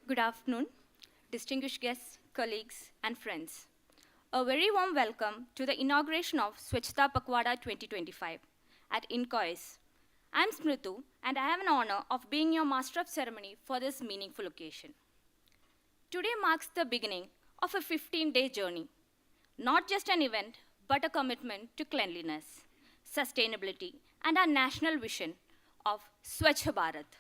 Good afternoon, distinguished guests, colleagues, and friends. A very warm welcome to the inauguration of Swachhata Pakhwada 2025 at INCOIS. I'm Smritu, and I have an honor of being your master of ceremony for this meaningful occasion. Today marks the beginning of a 15-day journey, not just an event, but a commitment to cleanliness, sustainability, and our national vision of Swachh Bharat.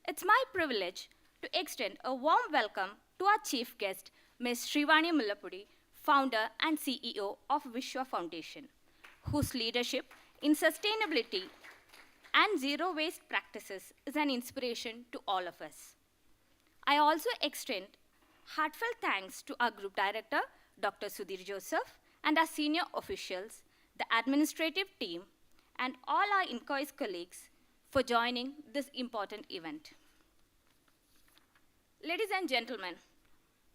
It's my privilege to extend a warm welcome to our chief guest, Ms. Shrivani Mullapudi, founder and CEO of Vishwa Foundation, whose leadership in sustainability and zero waste practices is an inspiration to all of us. I also extend heartfelt thanks to our group director, Dr. Sudhir Joseph, and our senior officials, the administrative team, and all our INCOIS colleagues for joining this important event. Ladies and gentlemen,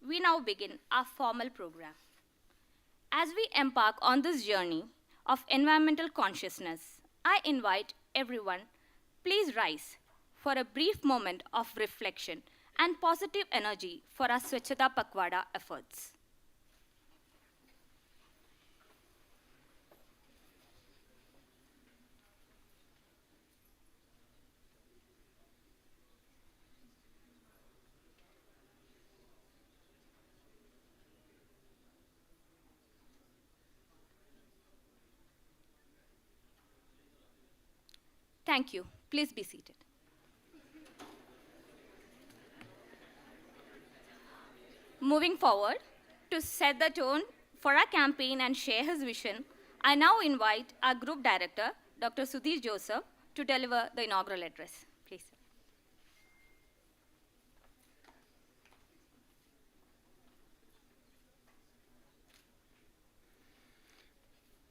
we now begin our formal program. As we embark on this journey of environmental consciousness, I invite everyone, please rise for a brief moment of reflection and positive energy for our Swachhata Pakhwada efforts. Thank you. Please be seated. Moving forward, to set the tone for our campaign and share his vision, I now invite our group director, Dr. Sudhir Joseph, to deliver the inaugural address. Please.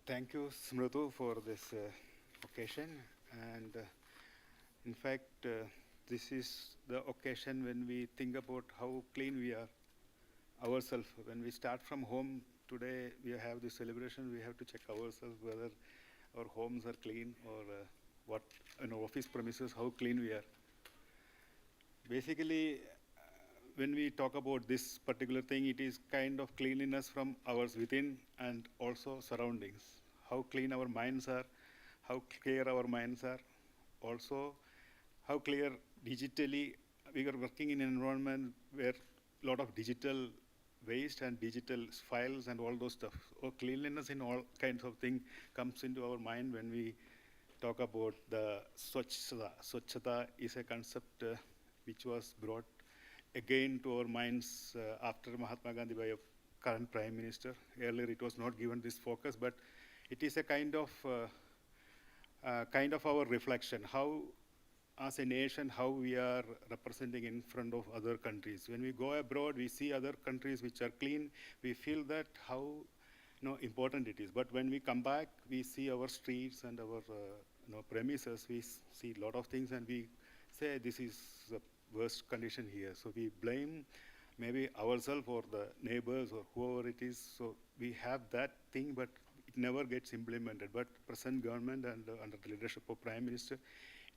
Thank you, Smritu, for this occasion. And in fact, this is the occasion when we think about how clean we are ourselves. When we start from home, today we have this celebration, we have to check ourselves whether our homes are clean or what in office premises, how clean we are. Basically, when we talk about this particular thing, it is kind of cleanliness from ours within and also surroundings. How clean our minds are, how clear our minds are, also how clear digitally we are working in an environment where a lot of digital waste and digital files and all those stuff. Or cleanliness in all kinds of things comes into our mind when we talk about the Swachhata. Swachhata is a concept which was brought again to our minds after Mahatma Gandhi by a current Prime Minister. Earlier it was not given this focus, but it is a kind of our reflection, how as a nation, how we are representing in front of other countries. When we go abroad, we see other countries which are clean, we feel that how important it is. But when we come back, we see our streets and our premises, we see a lot of things and we say this is the worst condition here. So we blame maybe ourselves or the neighbors or whoever it is. So we have that thing, but it never gets implemented. But present government and under the leadership of Prime Minister,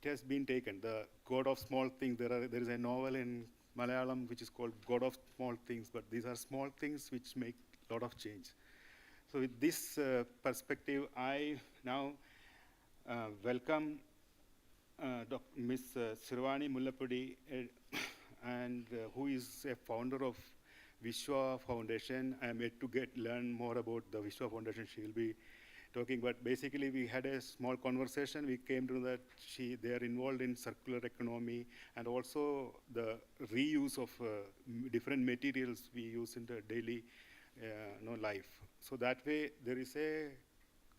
it has been taken. The God of Small Things, there is a novel in Malayalam which is called God of Small Things, but these are small things which make a lot of change. So with this perspective, I now welcome Ms. Shrivani Mullapudi, and who is a founder of Vishwa Foundation. I am yet to learn more about the Vishwa Foundation. She will be talking, but basically we had a small conversation. We came to that they are involved in circular economy and also the reuse of different materials we use in the daily life. So that way there is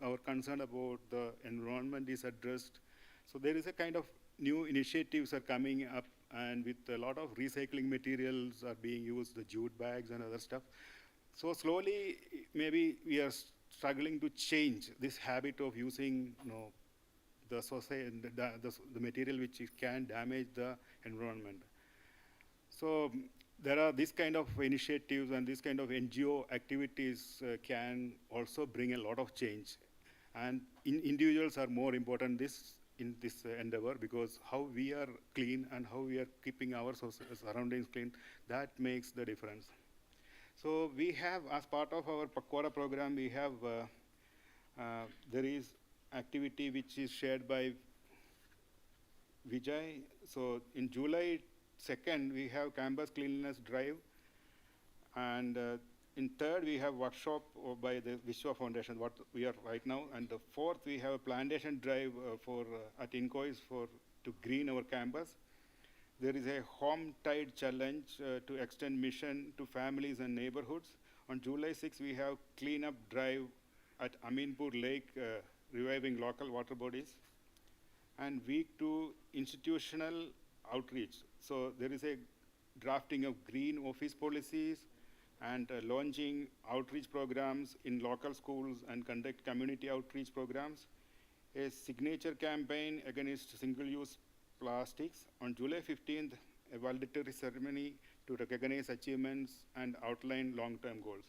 our concern about the environment is addressed. So there is a kind of new initiatives are coming up, and with a lot of recycling materials are being used, the jute bags and other stuff. So slowly, maybe we are struggling to change this habit of using the society, the material which can damage the environment. So there are this kind of initiatives and this kind of NGO activities can also bring a lot of change. And individuals are more important. This in this endeavor, because how we are clean and how we are keeping our surroundings clean, that makes the difference. So we have, as part of our Pakhwada program, we have, there is activity which is shared by Vijay. So in July 2nd, we have campus cleanliness drive. And in third, we have workshop by the Vishwa Foundation, what we are right now. And the fourth, we have a plantation drive at Incois to green our campus. There is a home tide challenge to extend mission to families and neighborhoods. On July 6th, we have cleanup drive at Aminpur Lake, reviving local water bodies. And week 2, institutional outreach. So there is a drafting of green office policies and launching outreach programs in local schools and conduct community outreach programs. A signature campaign against single-use plastics. On July 15th, a valedictory ceremony to recognize achievements and outline long-term goals.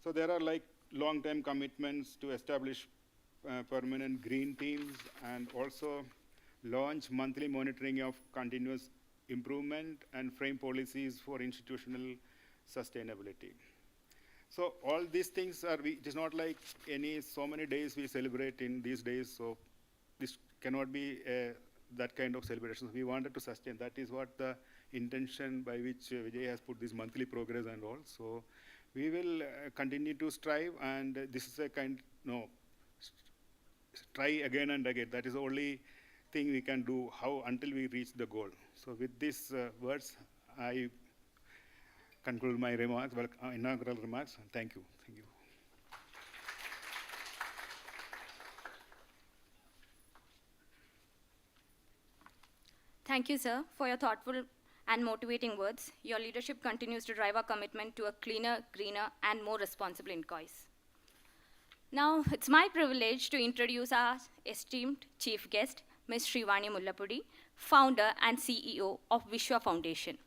So there are like long-term commitments to establish permanent green teams and also launch monthly monitoring of continuous improvement and frame policies for institutional sustainability. So all these things are, it is not like so many days we celebrate in these days, so this cannot be that kind of celebration. We wanted to sustain. That is what the intention by which Vijay has put this monthly progress and all. So we will continue to strive, and this is a try again and again. That is the only thing we can do until we reach the goal. So with these words, I conclude my remarks, inaugural remarks. Thank you. Thank you. Thank you, sir, for your thoughtful and motivating words. Your leadership continues to drive our commitment to a cleaner, greener, and more responsible Incois. Now, it's my privilege to introduce our esteemed chief guest, Ms. Shrivani Mullapudi, founder and CEO of Vishwa Foundation.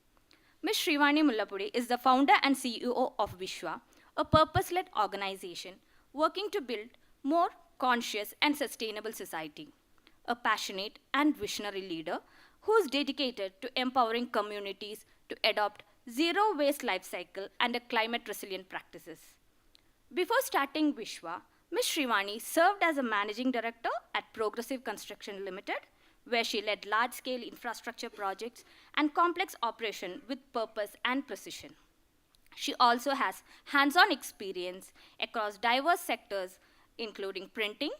Ms. Shrivani Mullapudi is the founder and CEO of Vishwa, a purpose-led organization working to build more conscious and sustainable society. A passionate and visionary leader who is dedicated to empowering communities to adopt zero-waste life cycle and climate-resilient practices. Before starting Vishwa, Ms. Shrivani served as a managing director at Progressive Construction Limited, where she led large-scale infrastructure projects and complex operation with purpose and precision. She also has hands-on experience across diverse sectors, including printing,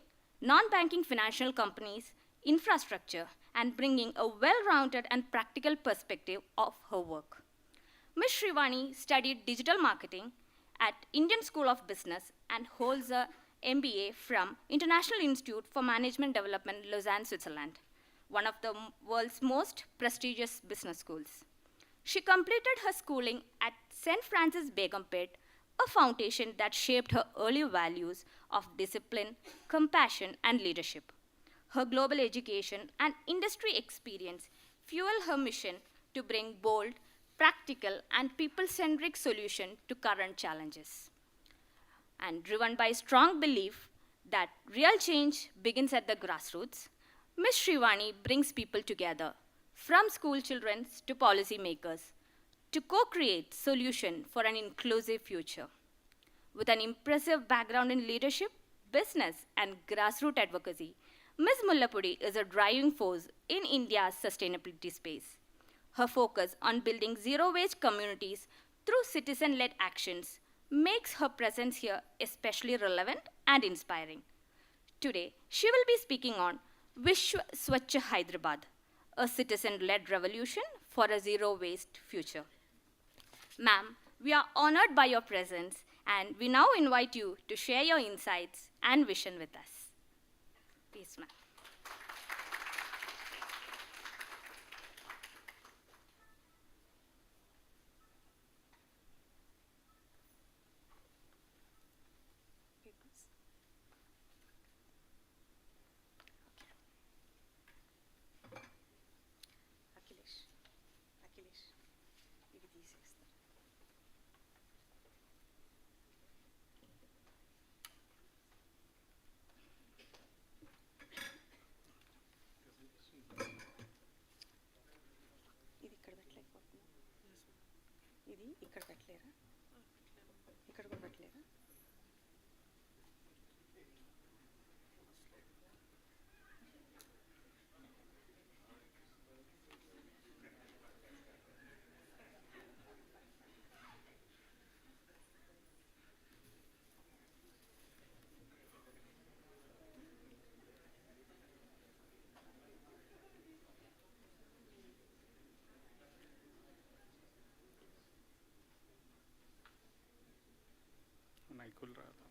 non-banking financial companies, infrastructure, and bringing a well-rounded and practical perspective of her work. Ms. Shrivani studied digital marketing at Indian School of Business and holds a MBA from International Institute for Management Development, Lausanne, Switzerland, one of the world's most prestigious business schools. She completed her schooling at St. Francis Begumpet, a foundation that shaped her early values of discipline, compassion, and leadership. Her global education and industry experience fuel her mission to bring bold, practical, and people-centric solutions to current challenges. And driven by strong belief that real change begins at the grassroots, Ms. Shrivani brings people together, from school children to policymakers, to co-create solutions for an inclusive future. With an impressive background in leadership, business, and grassroots advocacy, Ms. Mullapudi is a driving force in India's sustainability space. Her focus on building zero-waste communities through citizen-led actions makes her presence here especially relevant and inspiring. Today, she will be speaking on Vishwa Swachh Hyderabad, a citizen-led revolution for a zero-waste future. Ma'am, we are honored by your presence, and we now invite you to share your insights and vision with us. Please, ma'am. ఇక్కడ పెట్టలేరా ఇక్కడ కూడా పెట్టలేరా नाइकुल रहा था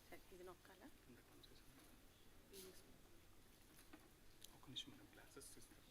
సరే ఇది నొక్కాలా ఒక నిమిషం మనం గ్లాసెస్ తీస్తాం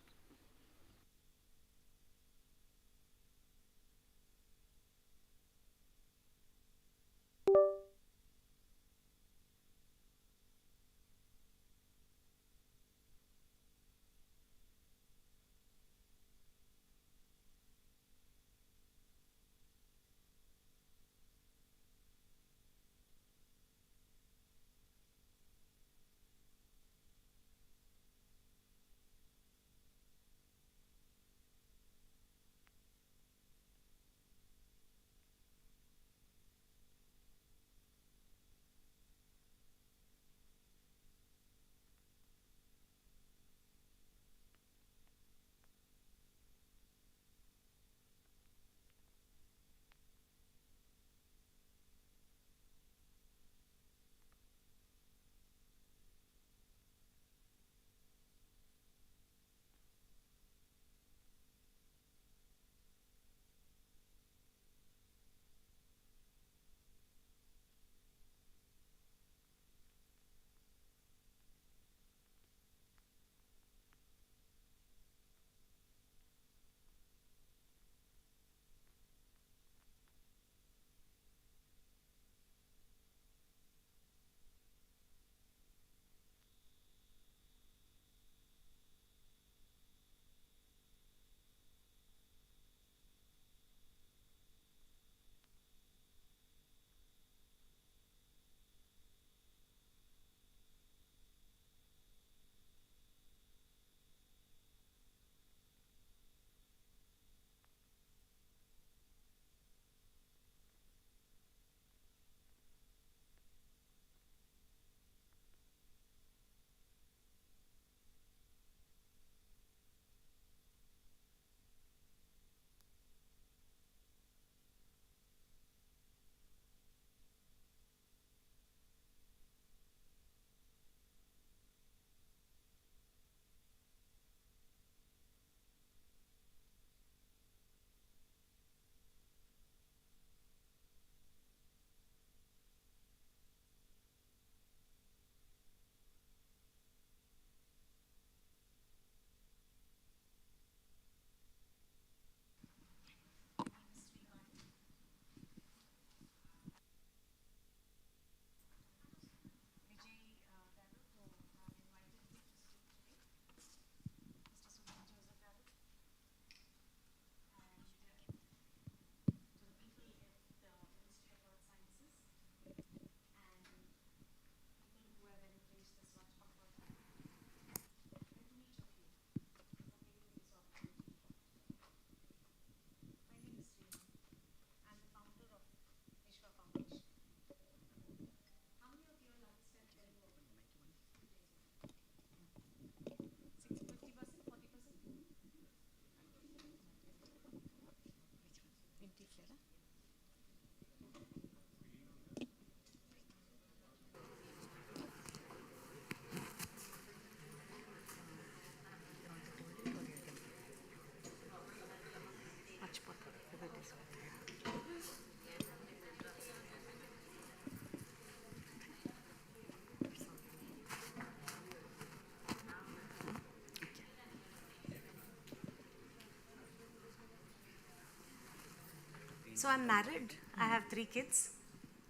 So I'm married. I have 3 kids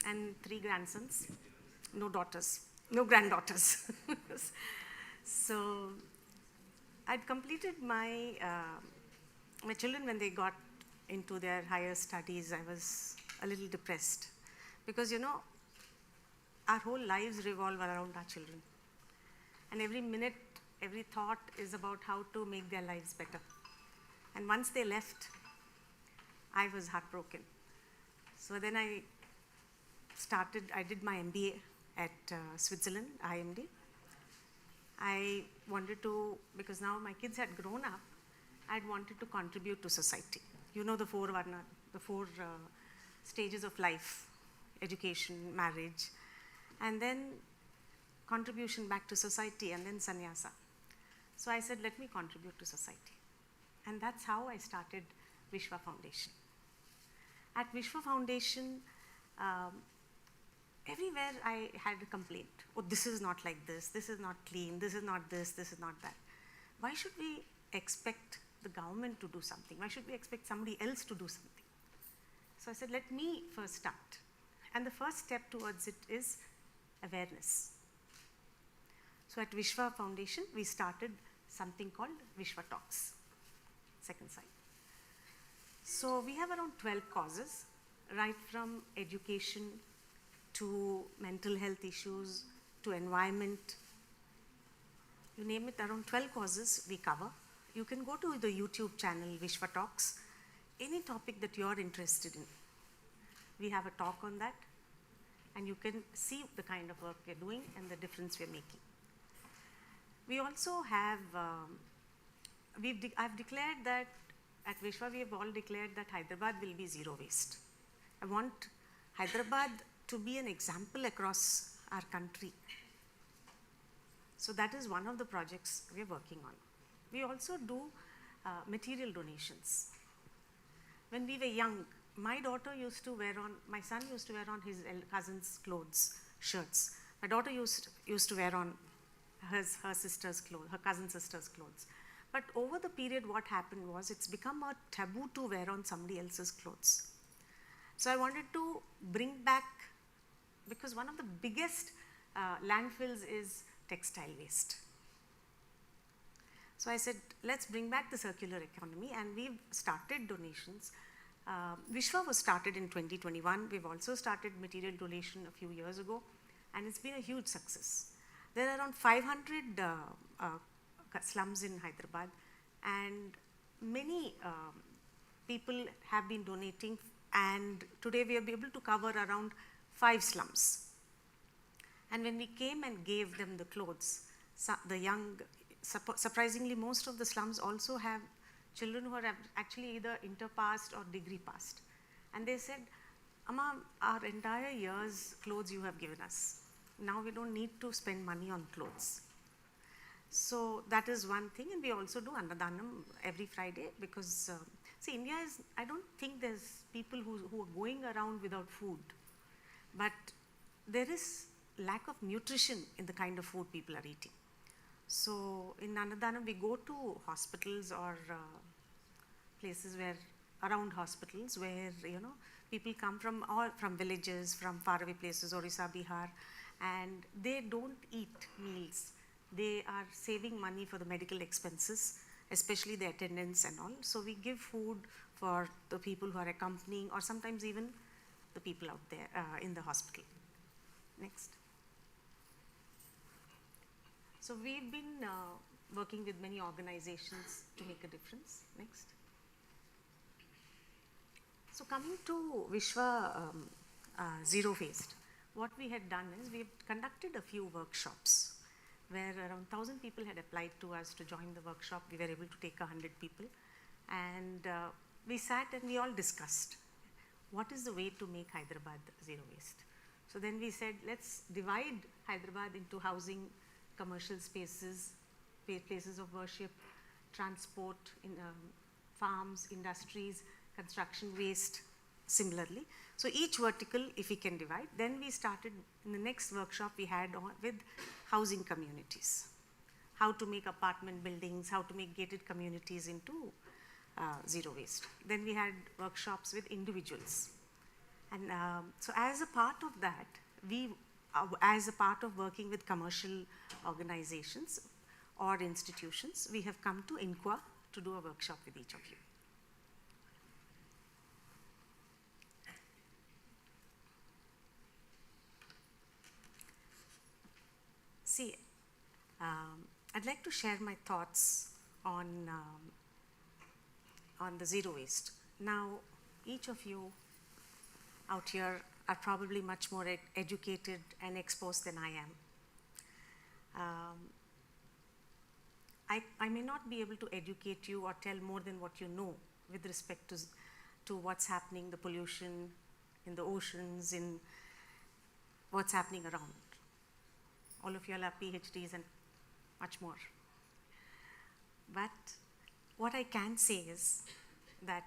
and 3 grandsons. No daughters, no granddaughters. So I'd completed my children when they got into their higher studies. I was a little depressed because, you know, our whole lives revolve around our children. And every minute, every thought is about how to make their lives better. And once they left, I was heartbroken. So then I did my MBA at Switzerland, IMD. I wanted to, because now my kids had grown up, I'd wanted to contribute to society. You know the four stages of life: education, marriage, and then contribution back to society, and then sannyasa. So I said, let me contribute to society. And that's how I started Vishwa Foundation. At Vishwa Foundation, everywhere I had a complaint. Oh, this is not like this is not clean, this is not this is not that. Why should we expect the government to do something? Why should we expect somebody else to do something? So I said, let me first start. And the first step towards it is awareness. So at Vishwa Foundation, we started something called Vishwa Talks. Second side. So we have around 12 causes, right from education to mental health issues to environment. You name it, around 12 causes we cover. You can go to the YouTube channel Vishwa Talks, any topic that you're interested in. We have a talk on that, and you can see the kind of work we're doing and the difference we're making. We also have, I've declared that at Vishwa we have all declared that Hyderabad will be zero waste. I want Hyderabad to be an example across our country. So that is one of the projects we're working on. We also do material donations. When we were young, my daughter used to wear on, my son used to wear on his cousin's clothes, shirts. My daughter used to wear on her sister's clothes, her cousin sister's clothes. But over the period, what happened was it's become a taboo to wear on somebody else's clothes. So I wanted to bring back, because one of the biggest landfills is textile waste. So I said, let's bring back the circular economy, and we've started donations. Vishwa was started in 2021. We've also started material donation a few years ago, and it's been a huge success. There are around 500 slums in Hyderabad, and many people have been donating, and today we are able to cover around 5 slums. And when we came and gave them the clothes, the young, surprisingly, most of the slums also have children who are actually either inter-passed or degree passed. And they said, Amma, our entire year's clothes you have given us. Now we don't need to spend money on clothes. So that is one thing, and we also do Annadhanam every Friday because, see, India is, I don't think there's people who are going around without food, but there is lack of nutrition in the kind of food people are eating. So in Annadhanam, we go to hospitals or places where, around hospitals where, you know, people come from villages, from faraway places, Orissa, Bihar, and they don't eat meals. They are saving money for the medical expenses, especially the attendants and all. So we give food for the people who are accompanying, or sometimes even the people out there in the hospital. Next. So we've been working with many organizations to make a difference. Next. So coming to Vishwa Zero Waste, what we had done is we have conducted a few workshops where around 1,000 people had applied to us to join the workshop. We were able to take 100 people, and we sat and we all discussed what is the way to make Hyderabad zero waste. So then we said, let's divide Hyderabad into housing, commercial spaces, places of worship, transport, farms, industries, construction waste, similarly. So each vertical, if we can divide, then we started, in the next workshop we had with housing communities, how to make apartment buildings, how to make gated communities into zero waste. Then we had workshops with individuals. And so as a part of that, as a part of working with commercial organizations or institutions, we have come to INQA to do a workshop with each of you. See, I'd like to share my thoughts on the zero waste. Now, each of you out here are probably much more educated and exposed than I am. I may not be able to educate you or tell more than what you know with respect to what's happening, the pollution in the oceans, in what's happening around. All of you all have PhDs and much more. But what I can say is that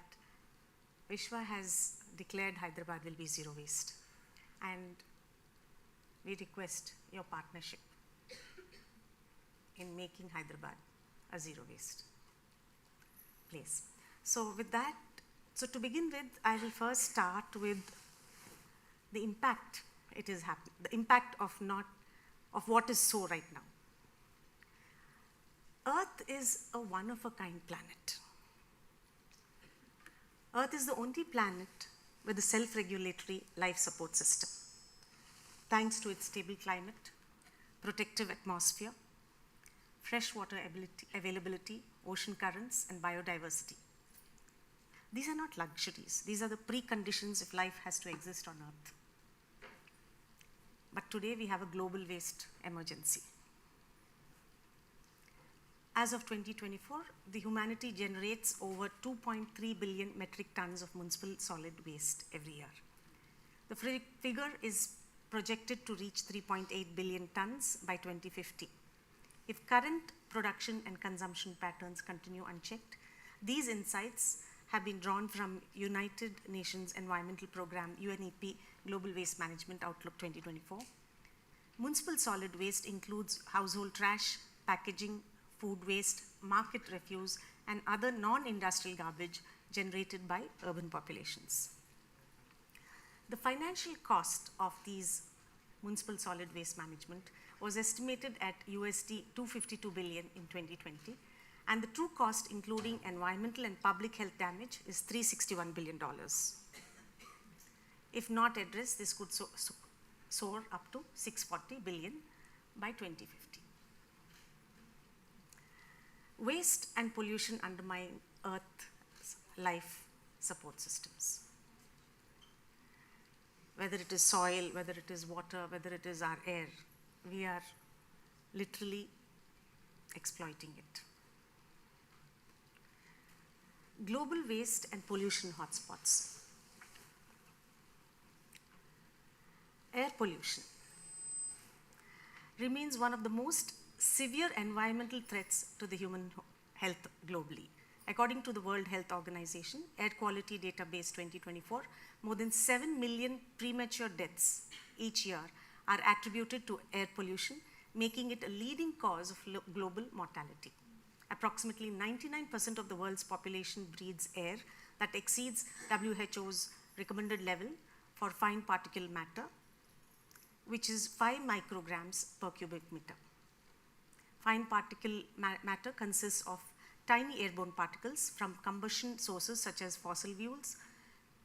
Vishwa has declared Hyderabad will be zero waste, and we request your partnership in making Hyderabad a zero waste place. So with that, so to begin with, I will first start with the impact it is happening, the impact of what is so right now. Earth is a one-of-a-kind planet. Earth is the only planet with a self-regulatory life support system, thanks to its stable climate, protective atmosphere, fresh water availability, ocean currents, and biodiversity. These are not luxuries. These are the preconditions if life has to exist on Earth. But today we have a global waste emergency. As of 2024, the humanity generates over 2.3 billion metric tons of municipal solid waste every year. The figure is projected to reach 3.8 billion tons by 2050. If current production and consumption patterns continue unchecked, these insights have been drawn from United Nations Environmental Programme, UNEP, Global Waste Management Outlook 2024. Municipal solid waste includes household trash, packaging, food waste, market refuse, and other non-industrial garbage generated by urban populations. The financial cost of these municipal solid waste management was estimated at USD 252 billion in 2020, and the true cost, including environmental and public health damage, is $361 billion. If not addressed, this could soar up to $640 billion by 2050. Waste and pollution undermine Earth's life support systems. Whether it is soil, whether it is water, whether it is our air, we are literally exploiting it. Global waste and pollution hotspots. Air pollution remains one of the most severe environmental threats to the human health globally. According to the World Health Organization, Air Quality Database 2024, more than 7 million premature deaths each year are attributed to air pollution, making it a leading cause of global mortality. Approximately 99% of the world's population breathes air that exceeds WHO's recommended level for fine particle matter, which is 5 micrograms per cubic meter. Fine particle matter consists of tiny airborne particles from combustion sources such as fossil fuels,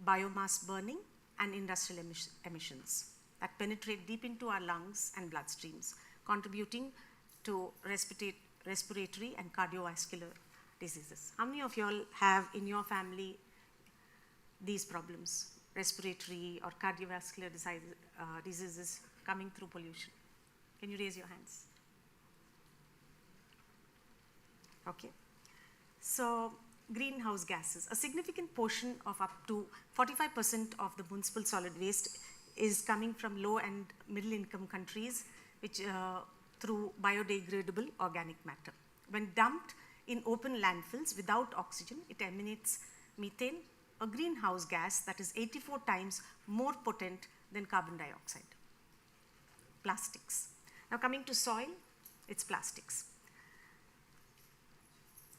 biomass burning, and industrial emissions that penetrate deep into our lungs and bloodstreams, contributing to respiratory and cardiovascular diseases. How many of you all have in your family these problems, respiratory or cardiovascular diseases coming through pollution? Can you raise your hands? Okay. So, greenhouse gases. A significant portion of up to 45% of the municipal solid waste is coming from low and middle income countries, which through biodegradable organic matter. When dumped in open landfills without oxygen, it emanates methane, a greenhouse gas that is 84 times more potent than carbon dioxide. Plastics. Now coming to soil, it's plastics.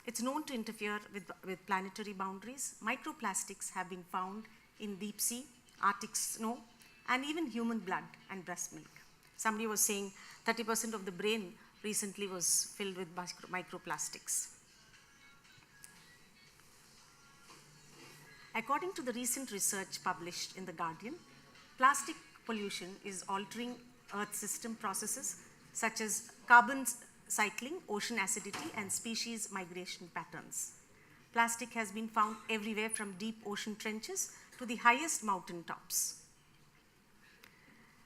It's known to interfere with planetary boundaries. Microplastics have been found in deep sea, Arctic snow, and even human blood and breast milk. Somebody was saying 30% of the brain recently was filled with microplastics. According to the recent research published in The Guardian, plastic pollution is altering Earth system processes such as carbon cycling, ocean acidity, and species migration patterns. Plastic has been found everywhere from deep ocean trenches to the highest mountain tops.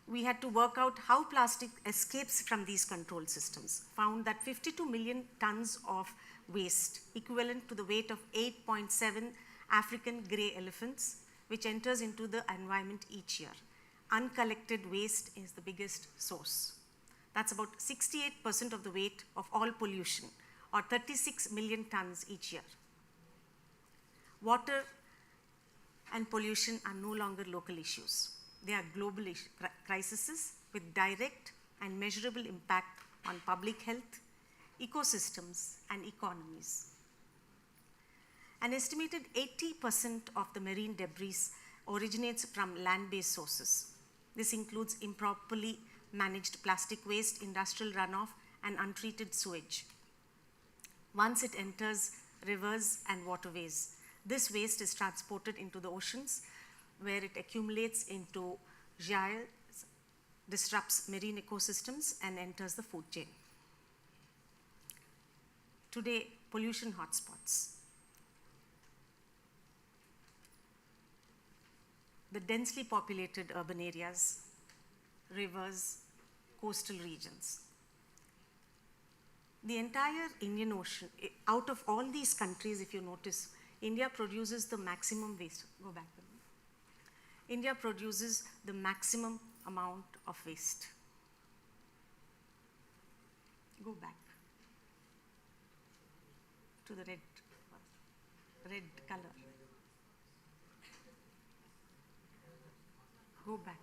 We had to work out how plastic escapes from these control systems. Found that 52 million tons of waste, equivalent to the weight of 8.7 African grey elephants, which enters into the environment each year. Uncollected waste is the biggest source. That's about 68% of the weight of all pollution, or 36 million tons each year. Water and pollution are no longer local issues. They are global crises with direct and measurable impact on public health, ecosystems, and economies. An estimated 80% of the marine debris originates from land-based sources. This includes improperly managed plastic waste, industrial runoff, and untreated sewage. Once it enters rivers and waterways, this waste is transported into the oceans, where it accumulates into gyres, disrupts marine ecosystems, and enters the food chain. Today, pollution hotspots. The densely populated urban areas, rivers, coastal regions. The entire Indian Ocean, out of all these countries, if you notice, India produces the maximum waste. Go back. India produces the maximum amount of waste. Go back to the red color. Go back.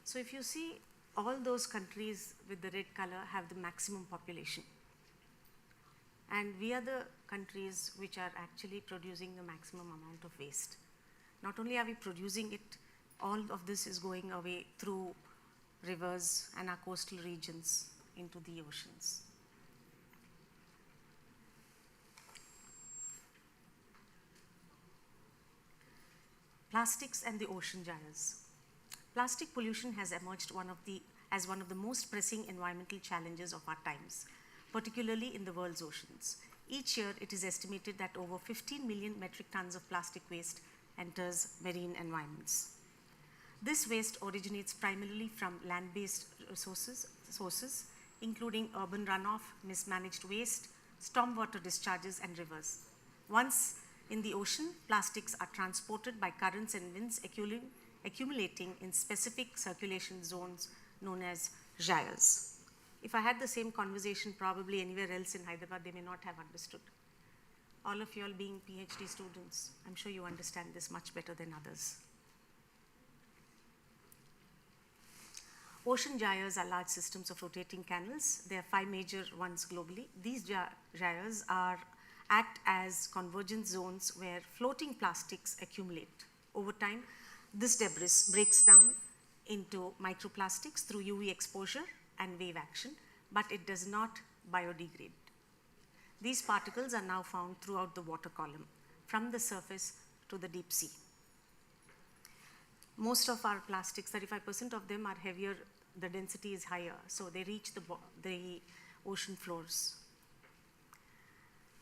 So if you see, all those countries with the red color have the maximum population. And we are the countries which are actually producing the maximum amount of waste. Not only are we producing it, all of this is going away through rivers and our coastal regions into the oceans. Plastics and the ocean gyres. Plastic pollution has emerged as one of the most pressing environmental challenges of our times, particularly in the world's oceans. Each year, it is estimated that over 15 million metric tons of plastic waste enters marine environments. This waste originates primarily from land-based sources, including urban runoff, mismanaged waste, stormwater discharges, and rivers. Once in the ocean, plastics are transported by currents and winds, accumulating in specific circulation zones known as gyres. If I had the same conversation probably anywhere else in Hyderabad, they may not have understood. All of you all being PhD students, I'm sure you understand this much better than others. Ocean gyres are large systems of rotating canals. There are 5 major ones globally. These gyres act as convergence zones where floating plastics accumulate. Over time, this debris breaks down into microplastics through UV exposure and wave action, but it does not biodegrade. These particles are now found throughout the water column, from the surface to the deep sea. Most of our plastics, 35% of them are heavier, the density is higher, so they reach the ocean floors.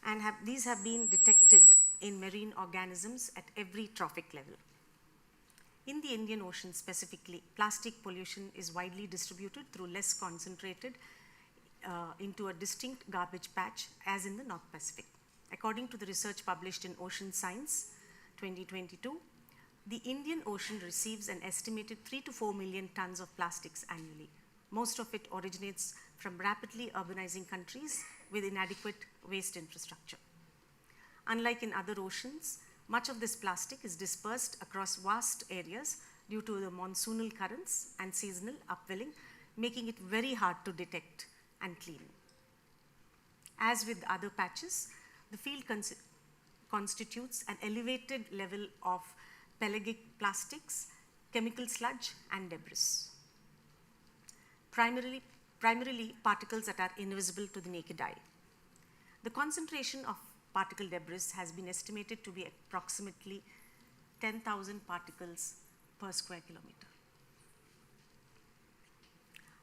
And these have been detected in marine organisms at every trophic level. In the Indian Ocean specifically, plastic pollution is widely distributed through less concentrated into a distinct garbage patch as in the North Pacific. According to the research published in Ocean Science 2022, the Indian Ocean receives an estimated 3 to 4 million tons of plastics annually. Most of it originates from rapidly urbanizing countries with inadequate waste infrastructure. Unlike in other oceans, much of this plastic is dispersed across vast areas due to the monsoonal currents and seasonal upwelling, making it very hard to detect and clean. As with other patches, the field constitutes an elevated level of pelagic plastics, chemical sludge, and debris. Primarily particles that are invisible to the naked eye. The concentration of particle debris has been estimated to be approximately 10,000 particles per square kilometer.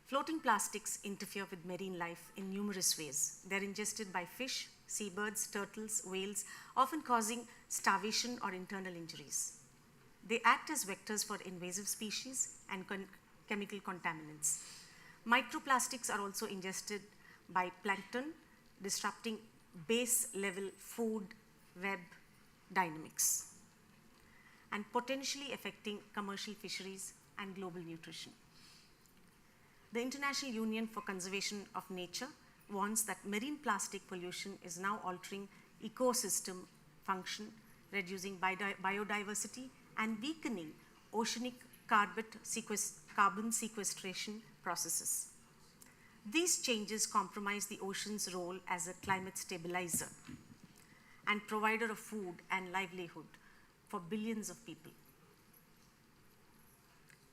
Floating plastics interfere with marine life in numerous ways. They're ingested by fish, seabirds, turtles, whales, often causing starvation or internal injuries. They act as vectors for invasive species and chemical contaminants. Microplastics are also ingested by plankton, disrupting base-level food web dynamics and potentially affecting commercial fisheries and global nutrition. The International Union for Conservation of Nature warns that marine plastic pollution is now altering ecosystem function, reducing biodiversity, and weakening oceanic carbon sequestration processes. These changes compromise the ocean's role as a climate stabilizer and provider of food and livelihood for billions of people.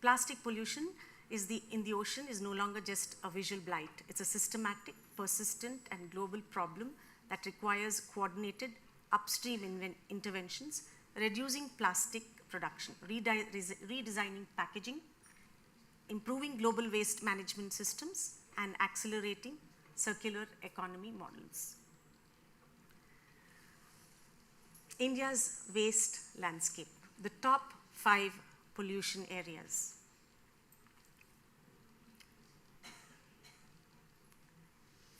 Plastic pollution in the ocean is no longer just a visual blight. It's a systematic, persistent, and global problem that requires coordinated upstream interventions, reducing plastic production, redesigning packaging, improving global waste management systems, and accelerating circular economy models. India's waste landscape, the top 5 pollution areas.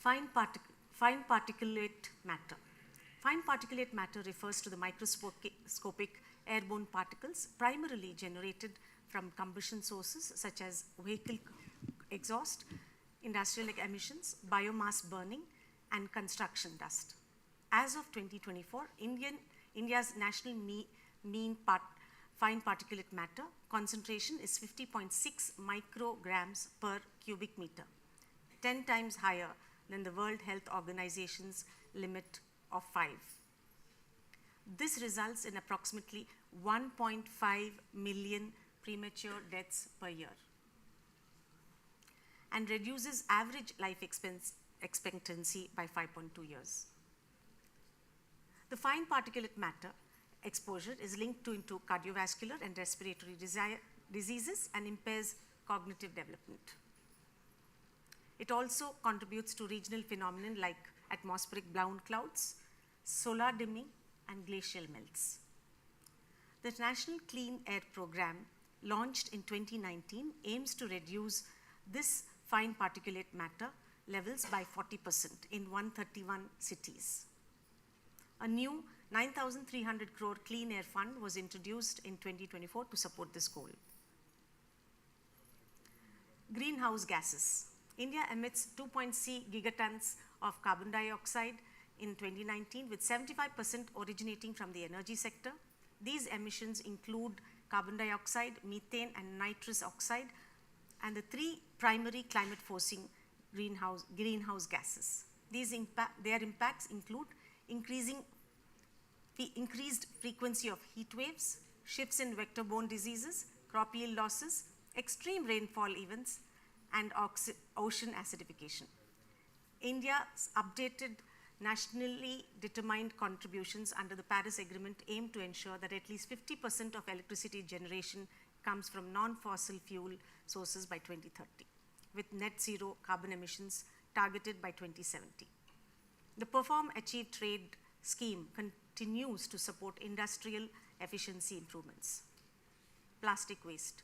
Fine particulate matter. Fine particulate matter refers to the microscopic airborne particles primarily generated from combustion sources such as vehicle exhaust, industrial emissions, biomass burning, and construction dust. As of 2024, India's national mean fine particulate matter concentration is 50.6 micrograms per cubic meter, 10 times higher than the World Health Organization's limit of 5. This results in approximately 1.5 million premature deaths per year and reduces average life expectancy by 5.2 years. The fine particulate matter exposure is linked into cardiovascular and respiratory diseases and impairs cognitive development. It also contributes to regional phenomena like atmospheric brown clouds, solar dimming, and glacial melts. The National Clean Air Program, launched in 2019, aims to reduce this fine particulate matter levels by 40% in 131 cities. A new 9,300 crore Clean Air Fund was introduced in 2024 to support this goal. Greenhouse gases. India emits 2.6 gigatons of carbon dioxide in 2019, with 75% originating from the energy sector. These emissions include carbon dioxide, methane, and nitrous oxide, and the 3 primary climate-forcing greenhouse gases. Their impacts include increased frequency of heat waves, shifts in vector-borne diseases, crop yield losses, extreme rainfall events, and ocean acidification. India's updated nationally determined contributions under the Paris Agreement aim to ensure that at least 50% of electricity generation comes from non-fossil fuel sources by 2030, with net zero carbon emissions targeted by 2070. The Perform Achieve Trade scheme continues to support industrial efficiency improvements. Plastic waste.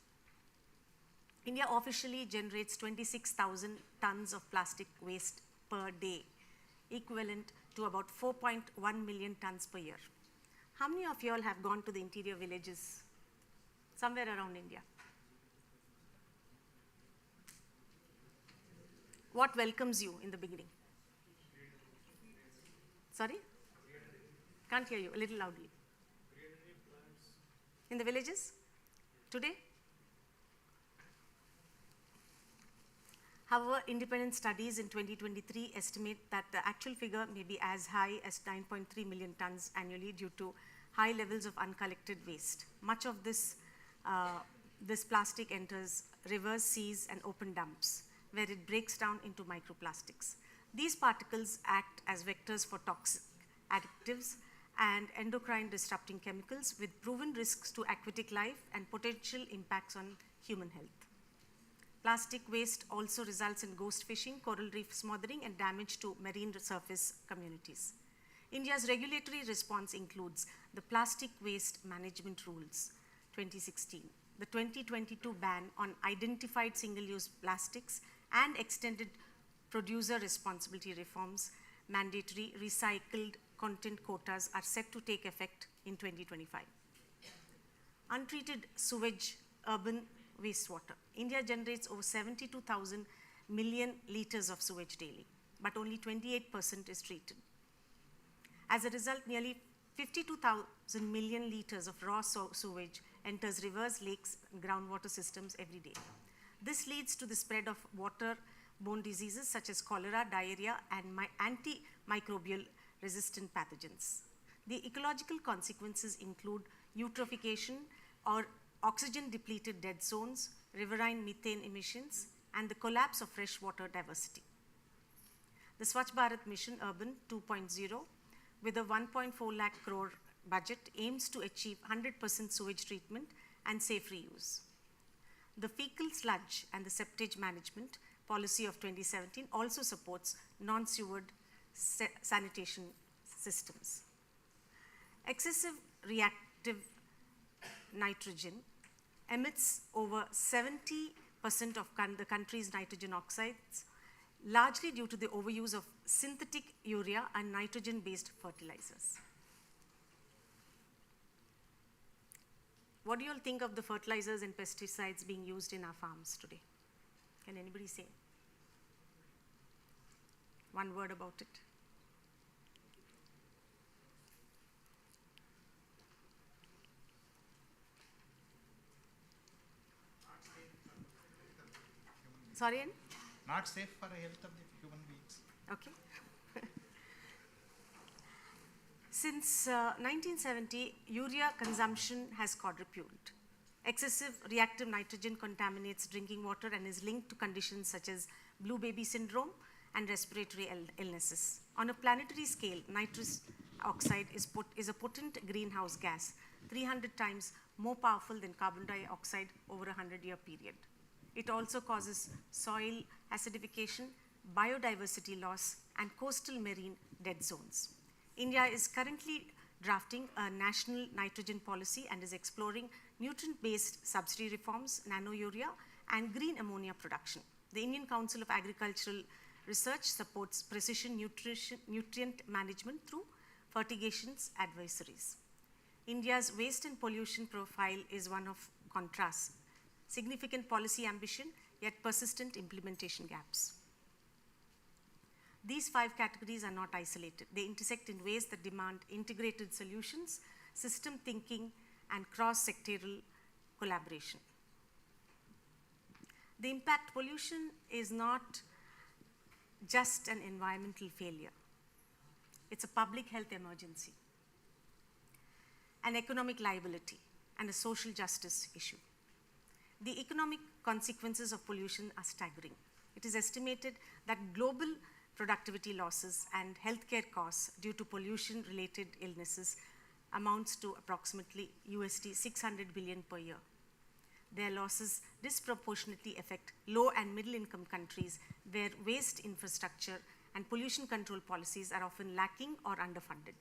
India officially generates 26,000 tons of plastic waste per day, equivalent to about 4.1 million tons per year. How many of you all have gone to the interior villages somewhere around India? What welcomes you in the beginning? Sorry? Can't hear you, a little loudly. In the villages? Today? However, independent studies in 2023 estimate that the actual figure may be as high as 9.3 million tons annually due to high levels of uncollected waste. Much of this plastic enters rivers, seas, and open dumps, where it breaks down into microplastics. These particles act as vectors for toxic additives and endocrine disrupting chemicals with proven risks to aquatic life and potential impacts on human health. Plastic waste also results in ghost fishing, coral reef smothering, and damage to marine surface communities. India's regulatory response includes the Plastic Waste Management Rules 2016, the 2022 ban on identified single-use plastics, and extended producer responsibility reforms. Mandatory recycled content quotas are set to take effect in 2025. Untreated sewage, urban wastewater. India generates over 72,000 million liters of sewage daily, but only 28% is treated. As a result, nearly 52,000 million liters of raw sewage enters rivers, lakes, and groundwater systems every day. This leads to the spread of waterborne diseases such as cholera, diarrhea, and antimicrobial resistant pathogens. The ecological consequences include eutrophication or oxygen-depleted dead zones, riverine methane emissions, and the collapse of freshwater diversity. The Swachh Bharat Mission Urban 2.0, with a 1.4 lakh crore budget, aims to achieve 100% sewage treatment and safe reuse. The fecal sludge and the septage management policy of 2017 also supports non-sewered sanitation systems. Excessive reactive nitrogen emits over 70% of the country's nitrogen oxides, largely due to the overuse of synthetic urea and nitrogen-based fertilizers. What do you all think of the fertilizers and pesticides being used in our farms today? Can anybody say one word about it? Sorry, Ann? Not safe for the health of the human beings. Okay. Since 1970, urea consumption has quadrupled. Excessive reactive nitrogen contaminates drinking water and is linked to conditions such as blue baby syndrome and respiratory illnesses. On a planetary scale, nitrous oxide is a potent greenhouse gas, 300 times more powerful than carbon dioxide over a 100-year period. It also causes soil acidification, biodiversity loss, and coastal marine dead zones. India is currently drafting a national nitrogen policy and is exploring nutrient-based subsidy reforms, nano-urea, and green ammonia production. The Indian Council of Agricultural Research supports precision nutrient management through fertigations advisories. India's waste and pollution profile is one of contrast. Significant policy ambition, yet persistent implementation gaps. These 5 categories are not isolated. They intersect in ways that demand integrated solutions, system thinking, and cross-sectoral collaboration. The impact pollution is not just an environmental failure. It's a public health emergency, an economic liability, and a social justice issue. The economic consequences of pollution are staggering. It is estimated that global productivity losses and healthcare costs due to pollution-related illnesses amounts to approximately $600 billion per year. Their losses disproportionately affect low and middle-income countries where waste infrastructure and pollution control policies are often lacking or underfunded.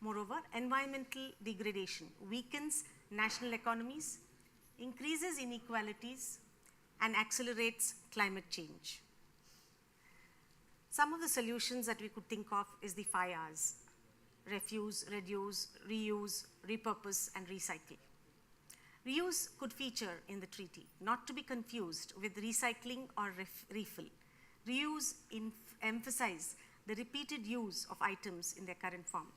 Moreover, environmental degradation weakens national economies, increases inequalities, and accelerates climate change. Some of the solutions that we could think of is the 5 Rs: refuse, reduce, reuse, repurpose, and recycle. Reuse could feature in the treaty, not to be confused with recycling or refill. Reuse emphasizes the repeated use of items in their current form.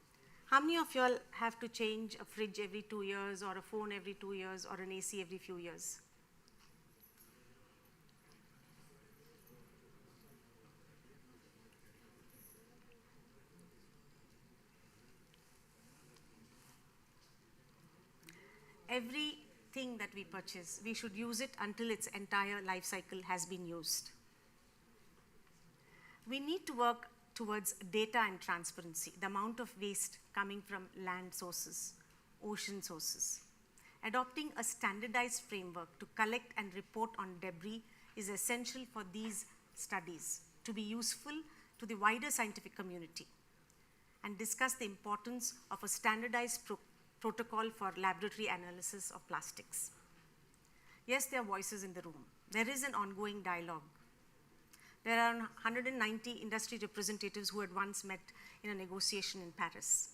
How many of you all have to change a fridge every 2 years, or a phone every 2 years, or an AC every few years? everything that we purchase, we should use it until its entire life cycle has been used. We need to work towards data and transparency, the amount of waste coming from land sources, ocean sources. Adopting a standardized framework to collect and report on debris is essential for these studies to be useful to the wider scientific community, and discuss the importance of a standardized protocol for laboratory analysis of plastics. Yes, there are voices in the room. There is an ongoing dialogue. There are 190 industry representatives who had once met in a negotiation in Paris.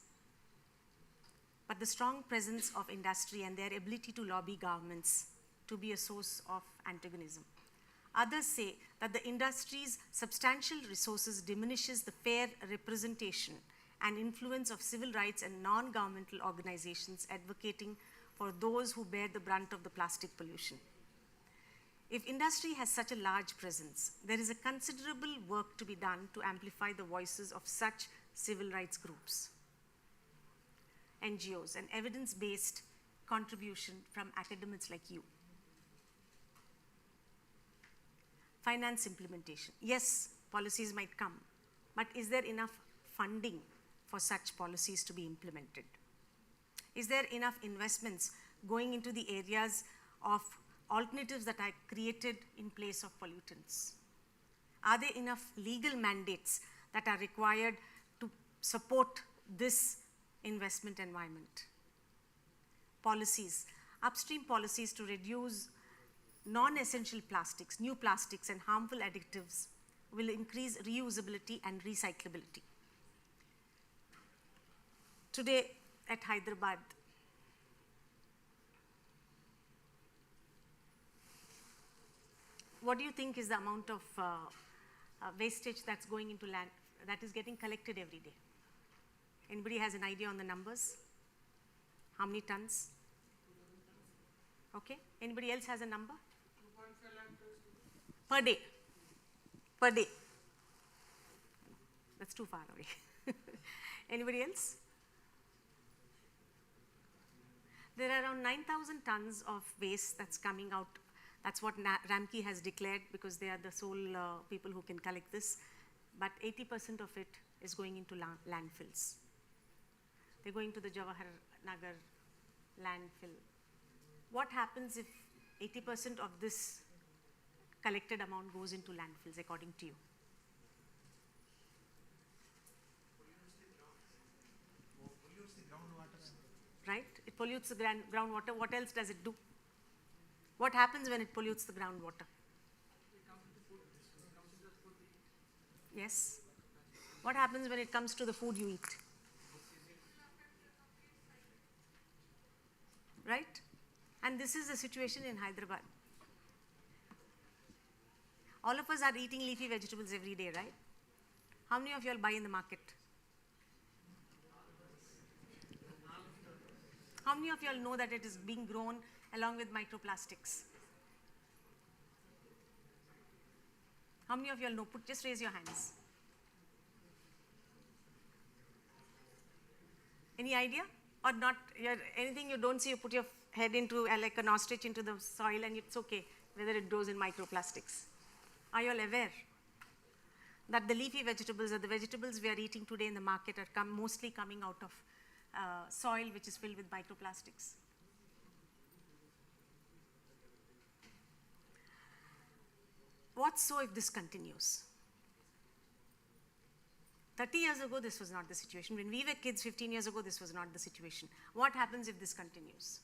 But the strong presence of industry and their ability to lobby governments to be a source of antagonism. Others say that the industry's substantial resources diminishes the fair representation and influence of civil rights and non-governmental organizations advocating for those who bear the brunt of the plastic pollution. If industry has such a large presence, there is a considerable work to be done to amplify the voices of such civil rights groups, NGOs, and evidence-based contribution from academics like you. Finance implementation. Yes, policies might come, but is there enough funding for such policies to be implemented? Is there enough investments going into the areas of alternatives that are created in place of pollutants? Are there enough legal mandates that are required to support this investment environment? Policies, upstream policies to reduce non-essential plastics, new plastics and harmful additives will increase reusability and recyclability. Today at Hyderabad, what do you think is the amount of wastage that's going into land, that is getting collected every day? Anybody has an idea on the numbers? How many tons? Okay, anybody else has a number? 2.5 lakh tons per day. Per day. That's too far away. Anybody else? There are around 9,000 tons of waste that's coming out. That's what Ramki has declared, because they are the sole people who can collect this. But 80% of it is going into landfills. They're going to the Jawahar Nagar landfill. What happens if 80% of this collected amount goes into landfills, according to you? Pollutes the groundwater. Right? It pollutes the groundwater. What else does it do? What happens when it pollutes the groundwater? Yes. What happens when it comes to the food you eat? Right? And this is the situation in Hyderabad. All of us are eating leafy vegetables every day, right? How many of you all buy in the market? How many of you all know that it is being grown along with microplastics? How many of you all know? Just raise your hands. Any idea? Or not? Anything you don't see, you put your head into like an ostrich into the soil and it's okay whether it grows in microplastics. Are you all aware that the leafy vegetables or the vegetables we are eating today in the market are mostly coming out of soil which is filled with microplastics? What so if this continues? 30 years ago, this was not the situation. When we were kids 15 years ago, this was not the situation. What happens if this continues?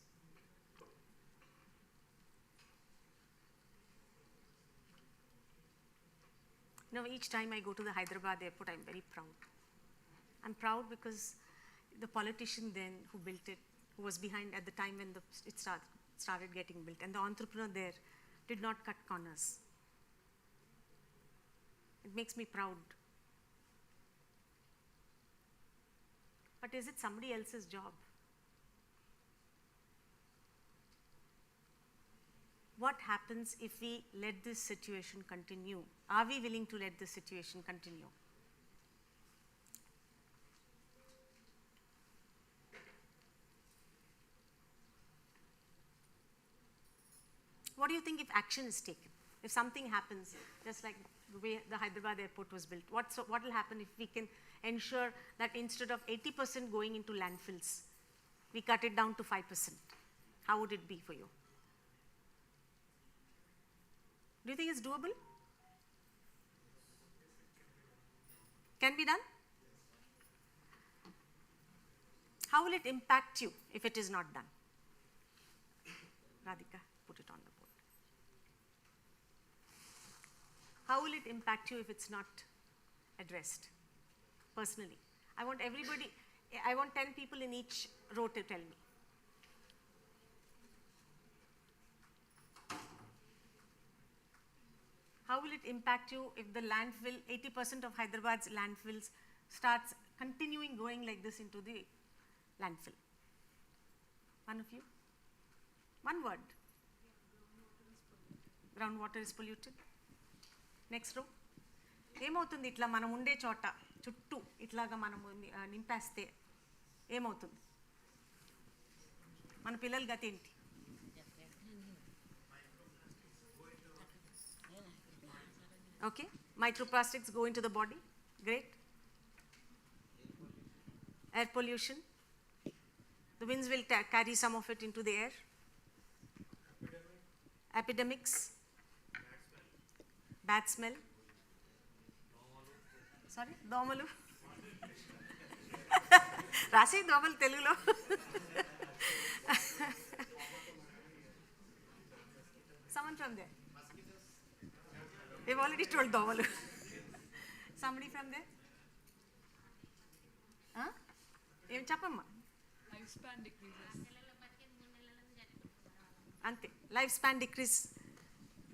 You know, each time I go to the Hyderabad airport, I'm very proud. I'm proud because the politician then who built it, who was behind at the time when it started getting built, and the entrepreneur there did not cut corners. It makes me proud. But is it somebody else's job? What happens if we let this situation continue? Are we willing to let this situation continue? what do you think if action is taken? If something happens, just like the way the Hyderabad airport was built, what will happen if we can ensure that instead of 80% going into landfills, we cut it down to 5%? How would it be for you? Do you think it's doable? Can be done? How will it impact you if it is not done? Radhika, put it on the board. How will it impact you if it's not addressed? Personally, I want 10 people in each row to tell me. How will it impact you if the landfill, 80% of Hyderabad's landfills starts continuing going like this into the landfill? One of you? One word. Groundwater is polluted. Next row. ఏమవుతుంది ఇట్లా మనం ఉండే చోట చుట్టూ ఇట్లాగా మనం నింపేస్తే ఏమవుతుంది? మన పిల్లల గతి ఏంటి? Okay, microplastics go into the body. Great. Air pollution. The winds will carry some of it into the air. Epidemics. Bad smell. Sorry, domalu. Rasi domal Telugulo. Someone from there. We've already told domalu. Somebody from there? Huh? Em chappamma. Lifespan decreases. Ante. Lifespan decrease.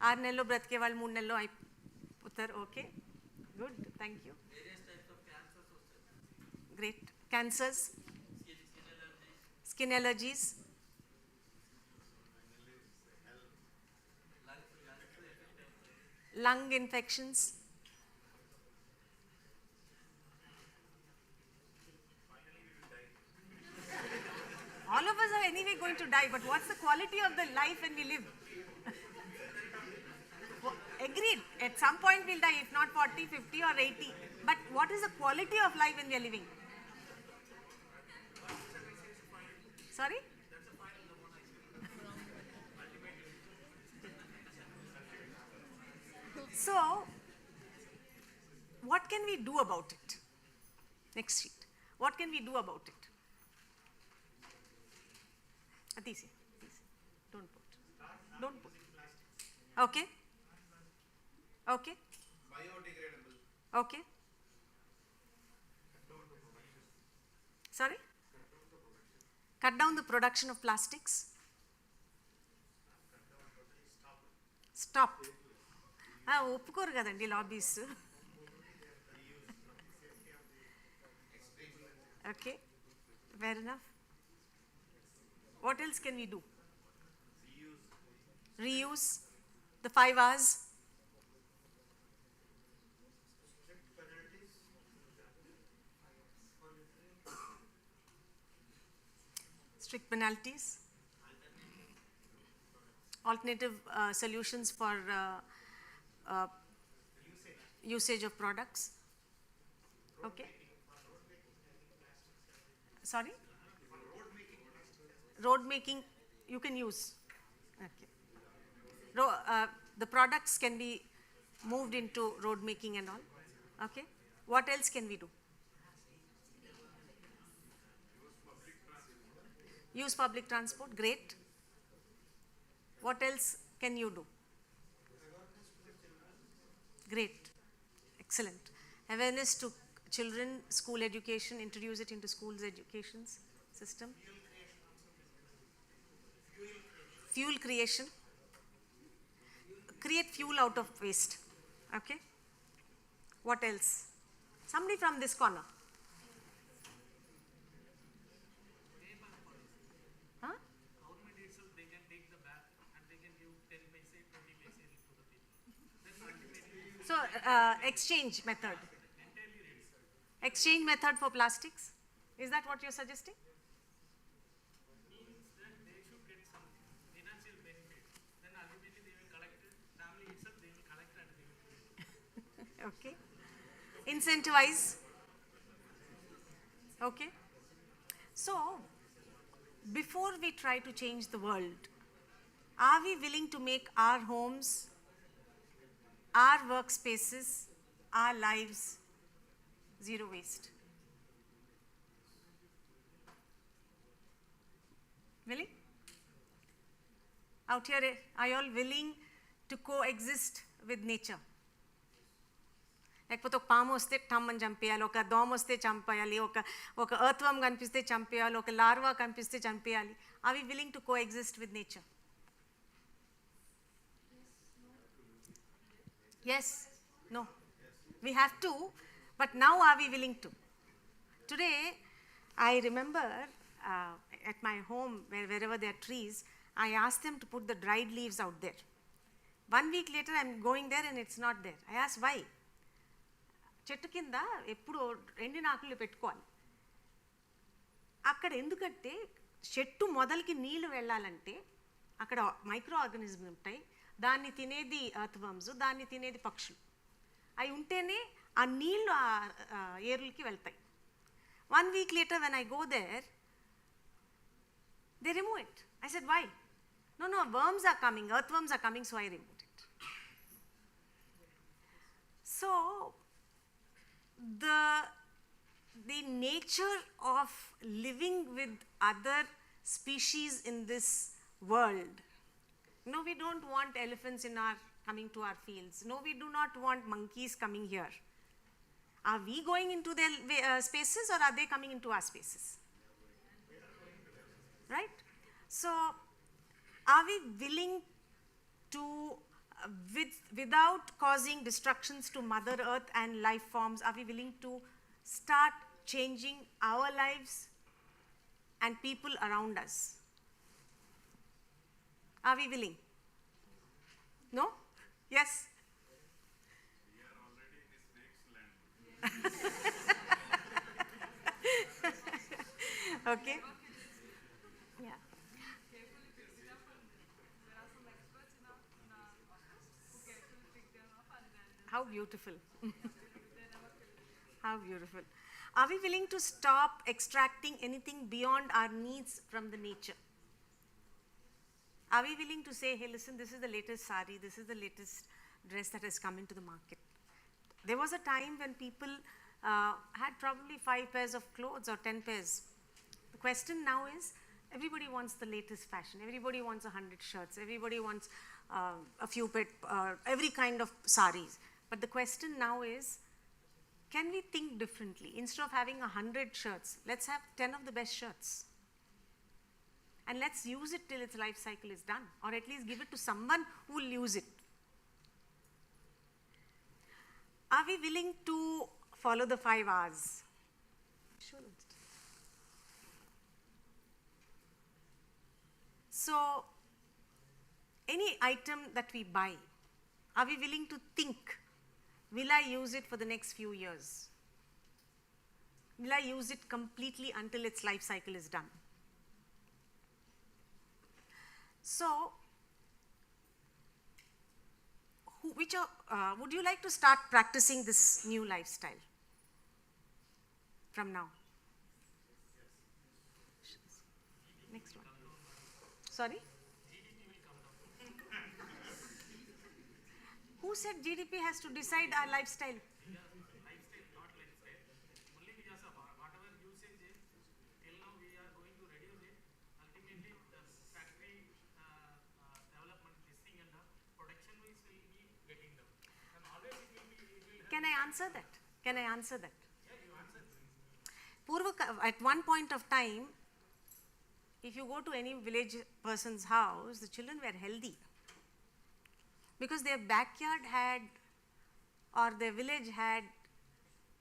6 నెలల్లో బ్రతికే వాళ్ళు 3 నెలల్లో అయిపోతారు. Okay, good, thank you. Great. Cancers, skin allergies, lung infections, all of us are anyway going to die, but what's the quality of the life when we live? Agreed, at some point we'll die, if not 40, 50 or 80, but what is the quality of life when we are living? Sorry? So, what can we do about it? Next sheet. What can we do about it? Atisi, don't put. Don't put. Okay. Okay. Biodegradable. Okay. Sorry? Cut down the production of plastics. Stop. ఒప్పుకోరు కదండి lobbies. Okay, fair enough. What else can we do? Reuse the 5 R's. Strict penalties. Alternative solutions for usage of products. Okay. Sorry? Road making you can use. Okay. The products can be moved into road making and all. Okay. What else can we do? Use public transport. Great. What else can you do? Great. Excellent. Awareness to children, school education, introduce it into schools education system. Fuel creation. Create fuel out of waste. Okay. What else? Somebody from this corner. Huh? Government itself, they can take the back and they can give 10 paise, 20 paise to the people. Then ultimately, So, exchange method. Exchange method for plastics. Is that what you're suggesting? means that they should get some financial benefit. Then ultimately they Okay. Incentivize. Okay. So, before we try to change the world, are we willing to make our homes, our workspaces, our lives zero waste? Willing? Out here, are you all willing to coexist with nature? లేకపోతే ఒక పాము వస్తే టమ్ అని చంపేయాలి, ఒక దోమ వస్తే చంపేయాలి, ఒక ఎర్త్వర్మ్ కనిపిస్తే చంపేయాలి, ఒక లార్వా కనిపిస్తే చంపేయాలి. Are we willing to coexist with nature? Yes, no. We have to, but now are we willing to? Today, I remember at my home, wherever there are trees, I asked them to put the dried leaves out there. 1 week later, I'm going there and it's not there. I asked why. చెట్టు కింద ఎప్పుడు ఎండిన ఆకులు పెట్టుకోవాలి. అక్కడ ఎందుకంటే చెట్టు మొదలకి నీళ్లు వెళ్ళాలంటే అక్కడ మైక్రో ఆర్గానిజం ఉంటాయి, దాన్ని తినేది ఎర్త్వర్మ్స్, దాన్ని తినేది పక్షులు. అవి ఉంటేనే ఆ నీళ్లు ఆ ఏరులకి వెళ్తాయి. 1 week later when I go there, they remove it. I said, why? No, worms are coming, earthworms are coming, so I removed it. So, the nature of living with other species in this world. No, we don't want elephants coming to our fields. No, we do not want monkeys coming here. Are we going into their spaces or are they coming into our spaces? Right? So, are we willing to, without causing destructions to Mother Earth and life forms, are we willing to start changing our lives and people around us? Are we willing? No? Yes? We are already in the snake's land. Okay. Yeah. Carefully picks it up, and there are some experts in our office who carefully pick them up and then How beautiful. they never kill them. How beautiful. Are we willing to stop extracting anything beyond our needs from the nature? Are we willing to say, hey, listen, this is the latest sari, this is the latest dress that has come into the market? There was a time when people had probably 5 pairs of clothes or 10 pairs. The question now is, everybody wants the latest fashion, everybody wants 100 shirts, everybody wants a few every kind of saris. But the question now is, can we think differently? Instead of having 100 shirts, let's have 10 of the best shirts. And let's use it till its life cycle is done, or at least give it to someone who will use it. Are we willing to follow the 5 R's? Sure. So, any item that we buy, are we willing to think, will I use it for the next few years? Will I use it completely until its life cycle is done? So, would you like to start practicing this new lifestyle from now? Next one. Sorry? Who said GDP has to decide our lifestyle? Lifestyle, not lifestyle. Only because of whatever usage is, till now we are going to reduce it. Ultimately, the factory development, this thing and the production wise will be getting down. And always it will help. Can I answer that? Can I answer that? Yeah, you answered. At one point of time, if you go to any village person's house, the children were healthy because their backyard had, or their village had,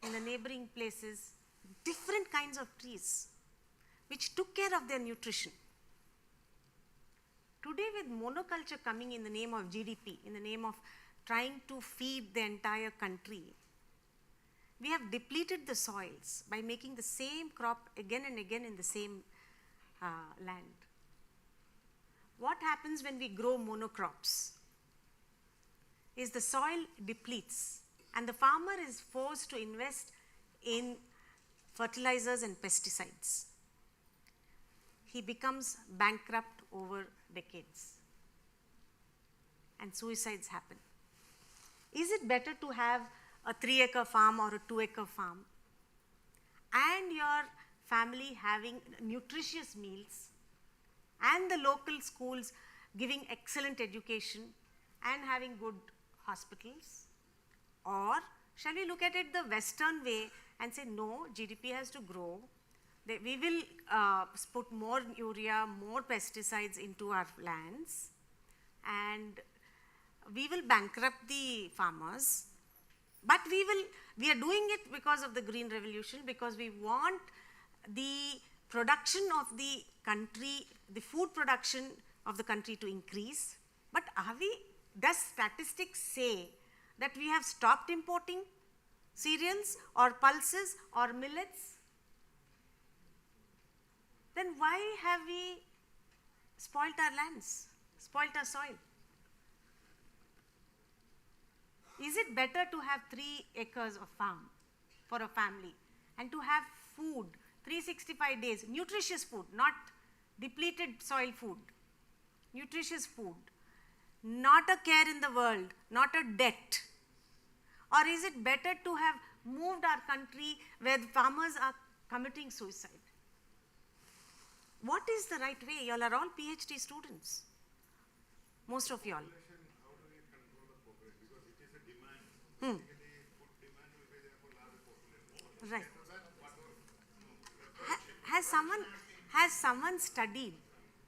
in the neighboring places, different kinds of trees which took care of their nutrition. Today, with monoculture coming in the name of GDP, in the name of trying to feed the entire country, we have depleted the soils by making the same crop again and again in the same land. What happens when we grow monocrops is the soil depletes and the farmer is forced to invest in fertilizers and pesticides. He becomes bankrupt over decades, and suicides happen. Is it better to have a 3-acre farm or a 2-acre farm and your family having nutritious meals and the local schools giving excellent education and having good hospitals? Or shall we look at it the Western way and say, no, GDP has to grow, we will put more urea, more pesticides into our lands, and we will bankrupt the farmers, but we are doing it because of the Green Revolution, because we want the production of the country, the food production of the country to increase. But does statistics say that we have stopped importing cereals or pulses or millets? Then why have we spoilt our lands, spoilt our soil? Is it better to have 3 acres of farm for a family and to have food 365 days, nutritious food, not depleted soil food, nutritious food, not a care in the world, not a debt? Or is it better to have moved our country where the farmers are committing suicide? What is the right way? You all are all PhD students, most of you all. How do we control the population? Because it is a demand. Basically, food demand will be there for larger population. Right. Has someone studied,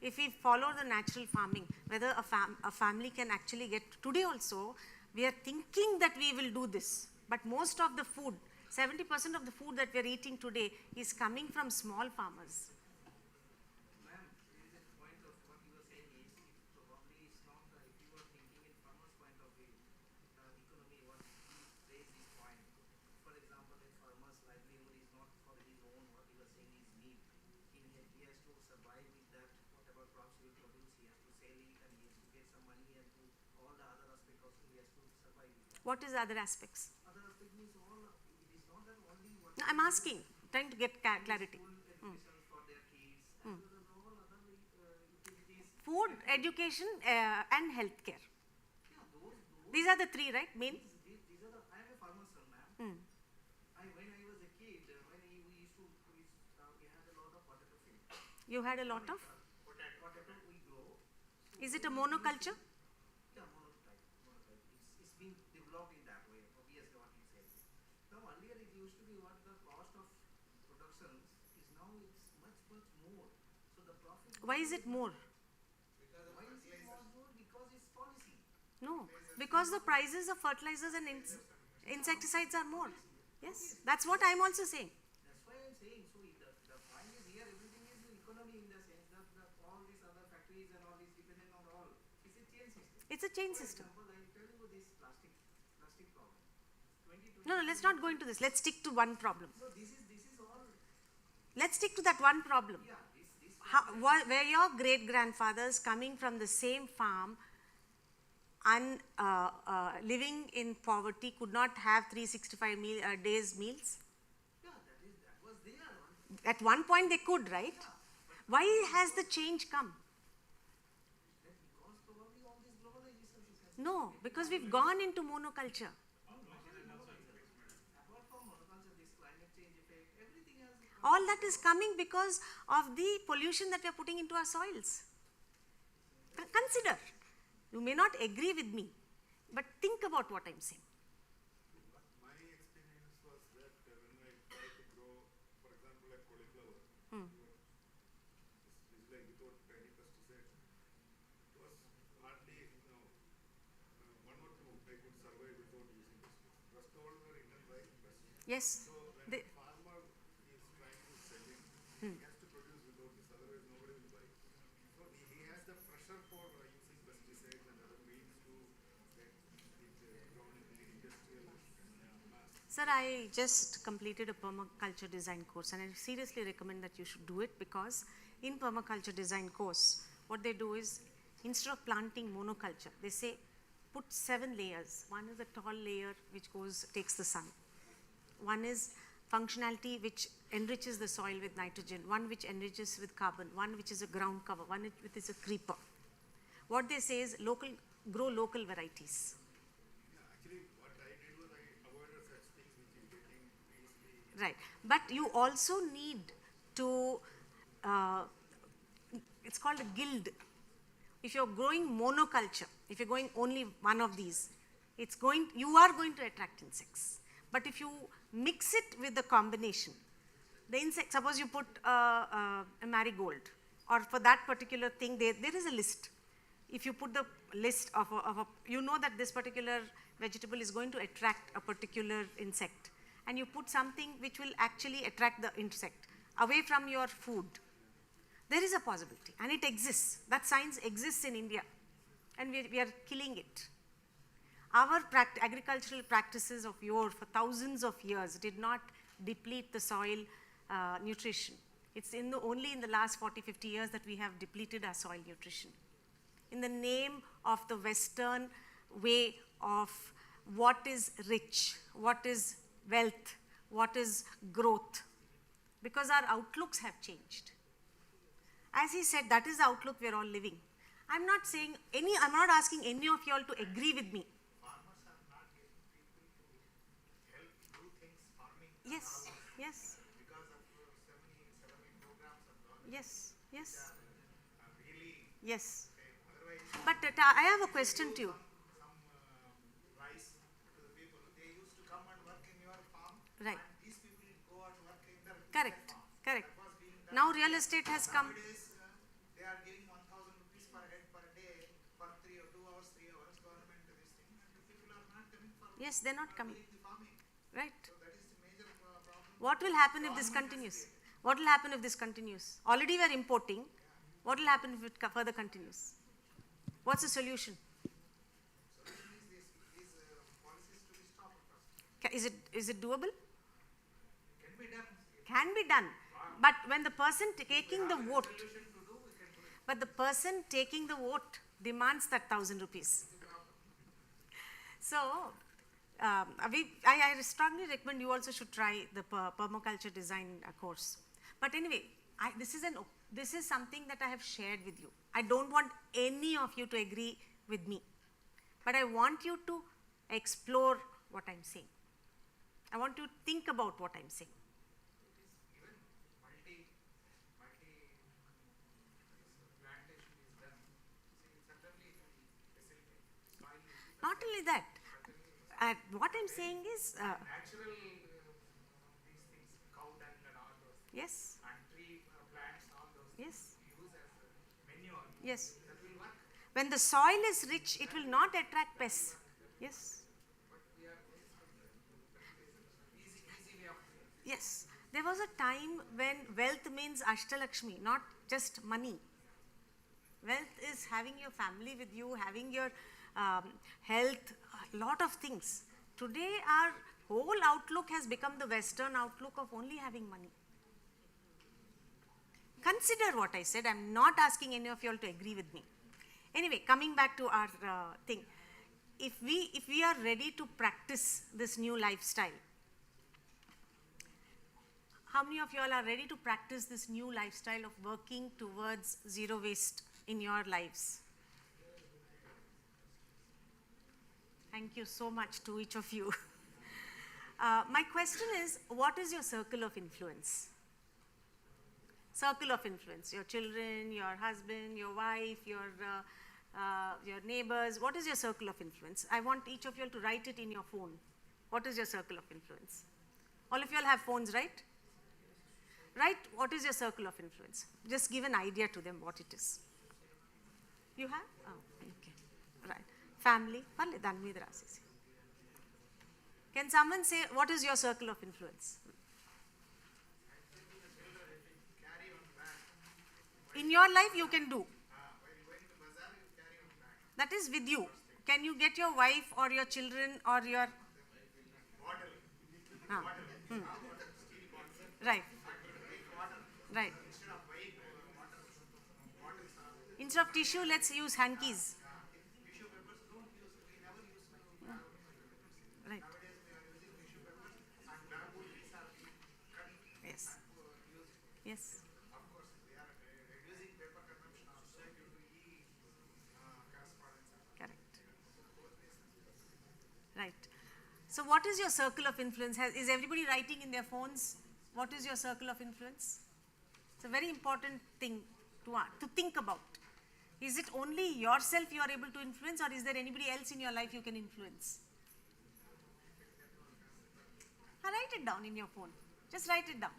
if we follow the natural farming, whether a family can actually get, today also, we are thinking that we will do this, but most of the food, 70% of the food that we are eating today is coming from small farmers. Ma'am, there is a point of what you were saying is, probably it's not, if you were thinking in farmer's point of view, economy, what you raise this point. For example, a farmer's livelihood is not for his own, what you were saying is need. He has to survive with that, whatever crops he will produce, he has to sell it and he has to get some money and do all the other aspects also he has to survive with that. What is the other aspects? Other aspect means all, it is not that only what. No, I'm asking, trying to get clarity. School education for their kids, and there are all other utilities. Food, education, and healthcare. Yeah, those, These are the 3, right? Main? these are the, I am a farmer son, ma'am. Hmm. When I was a kid, when we used to, we had a lot of potato field. You had a lot of? Potato we grow. Is it a monoculture? Yeah, monotype. It's been developed in that way, obviously what you said. Now earlier it used to be what the cost of production is, now it's much more. So the profit. Why is it more? Why is it more? Because it's policy. No, because the prices of fertilizers and insecticides are more. Yes, that's what I'm also saying. That's why I'm saying, so the point is here, everything is economy in the sense that all these other factories and all is dependent on all. It's a chain system. It's a chain system. For example, I'm telling you this plastic problem. 2020. No, let's not go into this. Let's stick to one problem. So this is all. Let's stick to that one problem. Yeah, this. Were your great-grandfathers coming from the same farm and living in poverty, could not have 365 days meals? Yeah, that was there. At one point they could, right? Why has the change come? Because probably all this globalization is No, because we've gone into monoculture. apart from monoculture, this climate change effect, everything else. All that is coming because of the pollution that we are putting into our soils. Consider. You may not agree with me, but think about what I'm saying. My experience was that when I tried to grow, for example, like cauliflower, it's like without any pesticide. It was hardly, 1 or 2 I could survive without using pesticides. Rest all were eaten by pesticides. Yes. So when a farmer is trying to sell it, he has to produce without this, otherwise nobody will buy. So he has the pressure for using pesticides and other means to get it grown in the industrial mass. Sir, I just completed a permaculture design course, and I seriously recommend that you should do it, because in permaculture design course, what they do is, instead of planting monoculture, they say put 7 layers. One is a tall layer which takes the sun. One is functionality which enriches the soil with nitrogen, one which enriches with carbon, one which is a ground cover, one which is a creeper. What they say is grow local varieties. Actually, what I did was I avoided such things which is getting easily. Right. But you also need to, it's called a guild. If you're growing monoculture, if you're going only one of these, you are going to attract insects. But if you mix it with the combination, the insect, suppose you put a marigold, or for that particular thing, there is a list. If you put the list of you know that this particular vegetable is going to attract a particular insect, and you put something which will actually attract the insect away from your food, there is a possibility, and it exists. That science exists in India, and we are killing it. Our agricultural practices of yore for thousands of years did not deplete the soil nutrition. It's only in the last 40, 50 years that we have depleted our soil nutrition. In the name of the Western way of what is rich, what is wealth, what is growth, because our outlooks have changed. As he said, that is the outlook we are all living. I'm not asking any of you all to agree with me. Farmers are not getting people to help do things farming. Yes, yes, Because of several programs of government. yes, yes, Really, yes. otherwise, But I have a question to you. some rice to the people. They used to come and work in your farm. Right. And these people go and work in their Correct, farm. correct. That was being done. Now real estate has come. Nowadays, they are giving 1,000 rupees per head per day for 3 or 2 hours, 3 hours, government this thing, and the people are not coming for Yes, they're not coming. doing the farming. Right. So that is the major problem. What will happen if this continues? What will happen if this continues? Already we are importing. What will happen if it further continues? What's the solution? These policies to be stopped first. Is it doable? Can be done. Can be done. But when the person taking the vote, Solution to do, we can do it. but the person taking the vote demands that 1,000 rupees. So, I strongly recommend you also should try the permaculture design course. But anyway, this is something that I have shared with you. I don't want any of you to agree with me, but I want you to explore what I'm saying. I want you to think about what I'm saying. Even multi plantation is done. See, certainly it will facilitate. Soil is Not only that, what I'm saying is, natural these things, cow dung and all those things, yes, and tree plants, all those yes, things use as manure. yes. That will work. When the soil is rich, it will not attract pests. Yes, Easy way of doing it. yes. There was a time when wealth means Ashtalakshmi, not just money. Wealth is having your family with you, having your health, a lot of things. Today, our whole outlook has become the Western outlook of only having money. Consider what I said. I'm not asking any of you all to agree with me. Anyway, coming back to our thing. If we are ready to practice this new lifestyle, how many of you all are ready to practice this new lifestyle of working towards zero waste in your lives? Thank you so much to each of you. My question is, what is your circle of influence? Circle of influence, your children, your husband, your wife, your neighbors. What is your circle of influence? I want each of you all to write it in your phone. What is your circle of influence? All of you all have phones, right? Right, what is your circle of influence? Just give an idea to them what it is. You have? Oh, okay. Right. Family? Can someone say, what is your circle of influence? In your life, you can do. That is with you. Can you get your wife or your children or your... Right. Right. Instead of tissue, let's use hankies. Tissue papers don't use, we Yes. Of course, they are reducing paper consumption also due to correspondence. Correct. Right. So what is your circle of influence? Is everybody writing in their phones? What is your circle of influence? It's a very important thing to think about. Is it only yourself you are able to influence, or is there anybody else in your life you can influence? Write it down in your phone. Just write it down.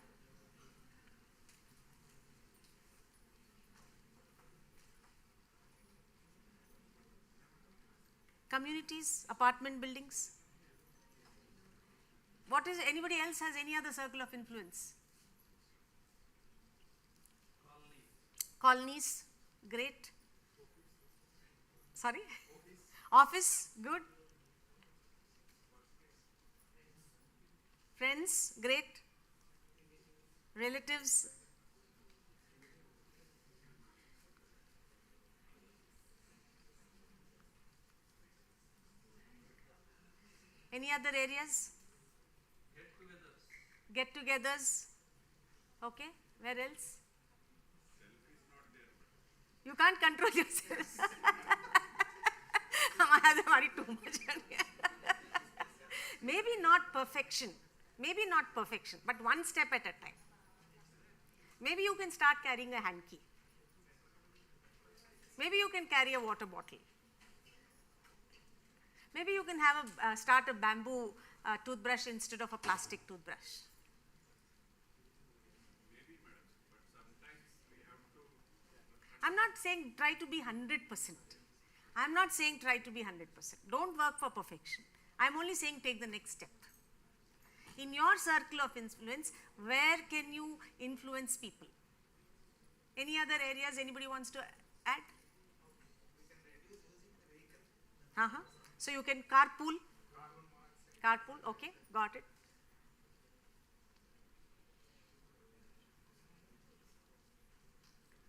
Communities, apartment buildings. What is, anybody else has any other circle of influence? Colonies, great. Sorry? Office, good. Friends, great. Relatives. Any other areas? Get-togethers. Okay, where else? You can't control yourself. Too much. Maybe not perfection. Maybe not perfection, but one step at a time. Maybe you can start carrying a hanky. Maybe you can carry a water bottle. Maybe you can have start a bamboo toothbrush instead of a plastic toothbrush. Maybe, madam, but sometimes we have to. I'm not saying try to be 100%. I'm not saying try to be 100%. Don't work for perfection. I'm only saying take the next step. In your circle of influence, where can you influence people? Any other areas anybody wants to add? We can reduce using the vehicle. So you can carpool. Carpool, okay, got it.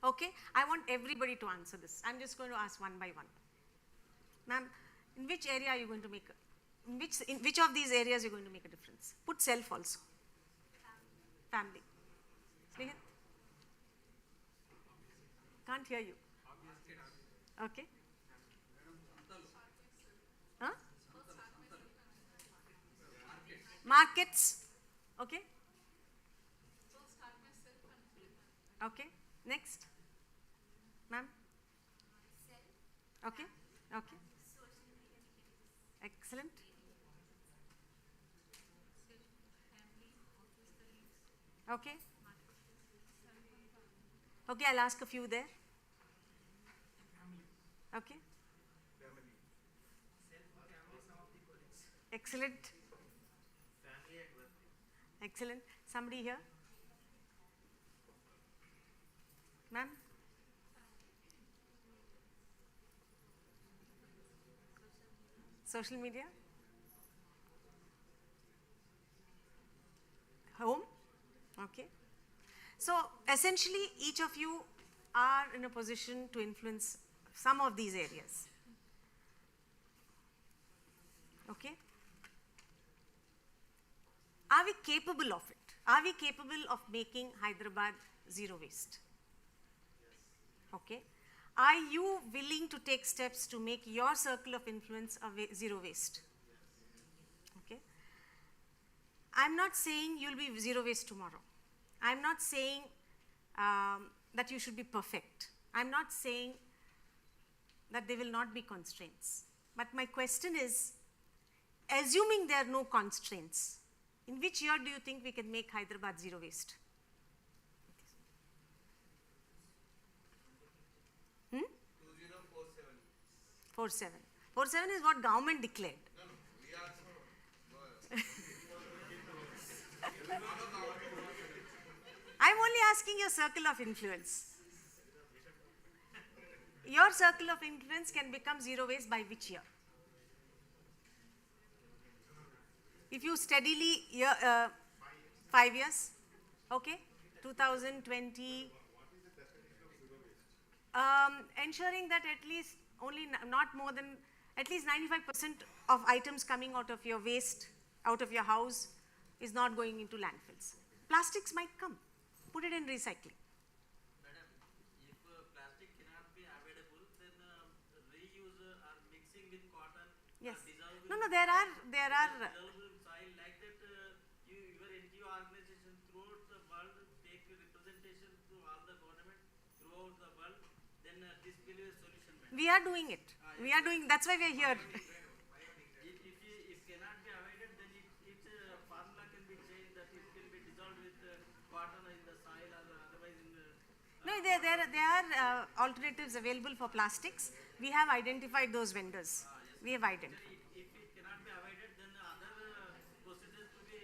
Okay, I want everybody to answer this. I'm just going to ask one by one. Ma'am, in which area are you going to make, in which of these areas you're going to make a difference? Put self also. Family. Sneha? Can't hear you. Okay. Huh? Markets. Okay. Okay. Next. Ma'am? Okay. Okay. Excellent. Okay. Okay, I'll ask a few there. Okay. Excellent. Excellent. Somebody here? Ma'am? Social media? Home? Okay. So essentially each of you are in a position to influence some of these areas. Okay. Are we capable of it? Are we capable of making Hyderabad zero waste? Okay. Are you willing to take steps to make your circle of influence zero waste? Okay. I'm not saying you'll be zero waste tomorrow. I'm not saying that you should be perfect. I'm not saying that there will not be constraints. But my question is, assuming there are no constraints, in which year do you think we can make Hyderabad zero waste? 2047. 47. 47 is what government declared. No, we also. I'm only asking your circle of influence. Your circle of influence can become zero waste by which year? If you steadily, 5 years, okay, 2020, ensuring that at least not more than, at least 95% of items coming out of your waste, out of your house, is not going into landfills. Plastics might come. put it in recycling. Madam, if plastic cannot be available, then reuse or mixing with cotton. Yes. Dissolving No, there are dissolvable soil like that. Your NGO organization throughout the world take representation to all the government throughout the world. Then this will be a solution, madam. we are doing it. We are doing. That's why we are here. If cannot be avoided, then it formula can be changed that it can be dissolved with cotton in the soil or otherwise in the. No, there are alternatives available for plastics. We have identified those vendors. We have identified. If it cannot be avoided, then other procedures to be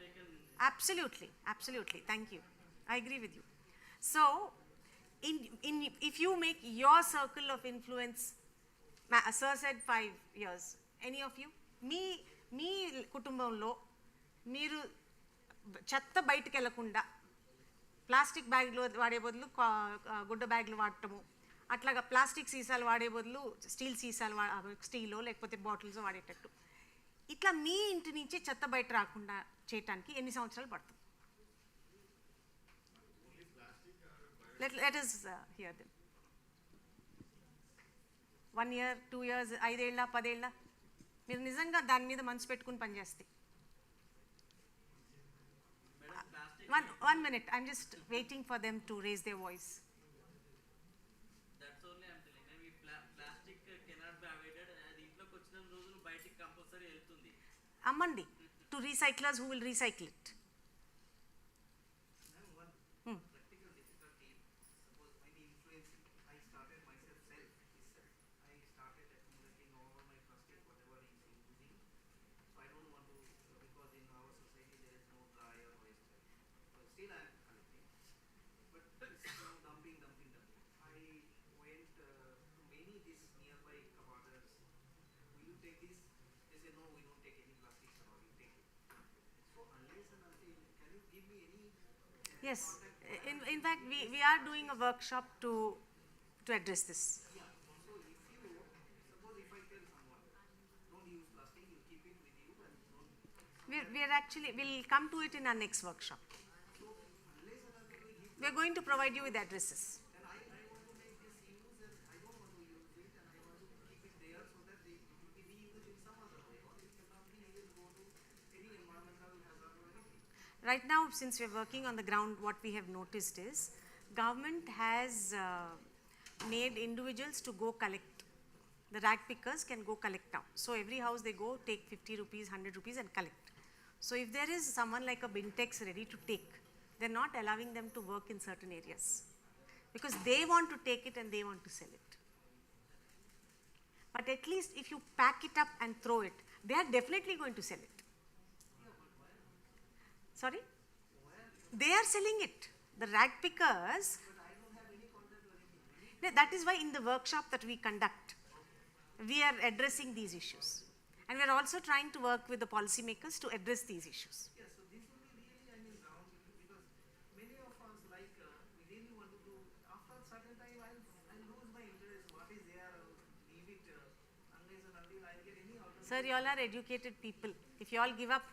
taken. Absolutely, absolutely. Thank you. I agree with you. So, if you make your circle of influence, Sir said 5 years. Any of you? మీ కుటుంబంలో మీరు చెత్త బయటకు వెళ్లకుండా plastic బ్యాగ్లు వాడే బదులు గుడ్డ బ్యాగ్లు వాడటము, అట్లాగా ప్లాస్టిక్ సీసాలు వాడే బదులు స్టీల్ సీసాలు స్టీలో లేకపోతే బాటిల్స్ వాడేటట్టు, ఇట్లా మీ ఇంటి నుంచి చెత్త బయట రాకుండా చేయటానికి ఎన్ని సంవత్సరాలు పడుతుంది? Let us hear them. 1 year, 2 years, 5 ఏళ్ళ 10 ఏళ్ళ మీరు నిజంగా దాని మీద మనసు పెట్టుకుని పనిచేస్తే. One minute, I'm just waiting for them to raise their voice. That's only I'm telling. Maybe plastic cannot be avoided. అది ఇంట్లోకి వచ్చిన రోజులు బయటికి కంపల్సరీ వెళ్తుంది. అమ్మండి to recyclers who will recycle it. Practical difficulty. Suppose maybe influencing. I started myself I started accumulating all my plastic, whatever is using. So I don't want to, because in our society there is no dry or waste. So still I am collecting, but it's now dumping. I went to many these nearby Pakhwadas. Will you take this? They say no, we don't take any plastics at all. You take it. So unless and until, can you give me any? Yes, in fact we are doing a workshop to address this. Yeah. So if you, suppose if I tell someone, don't use plastic, you keep it with you and don't. We'll come to it in our next workshop. So unless and until we give, We are going to provide you with addresses. then I want to make this use and I don't want to use it and I want to keep it there so that it will be reused in some other way, or it cannot be even go to any environmental hazard or anything. Right now, since we're working on the ground, what we have noticed is government has made individuals to go collect. The rag pickers can go collect now. So every house they go, take 50 rupees, 100 rupees and collect. So if there is someone like a Bintex ready to take, they're not allowing them to work in certain areas because they want to take it and they want to sell it. But at least if you pack it up and throw it, they are definitely going to sell it. Sorry? They are selling it. The rag pickers. No, that is why in the workshop that we conduct, we are addressing these issues. And we are also trying to work with the policymakers to address these issues. Yeah, so this will be really, round because many of us like, we really want to do, after a certain time I'll lose my interest, what is there, I'll leave it, unless and until I get any alternative. Sir, you all are educated people. If you all give up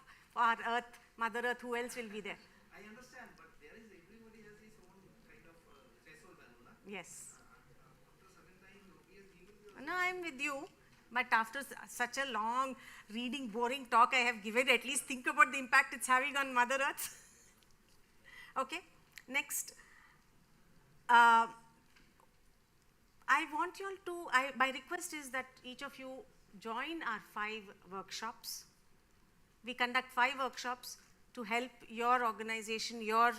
our earth, Mother Earth, who else will be there? I understand, but there is, everybody has his own kind of threshold value, na? Yes. After a certain time, obviously you will be. No, I am with you. But after such a long, reading, boring talk I have given, at least think about the impact it's having on Mother Earth. Okay, next. I want you all to, my request is that each of you join our 5 workshops. We conduct 5 workshops to help your organization, your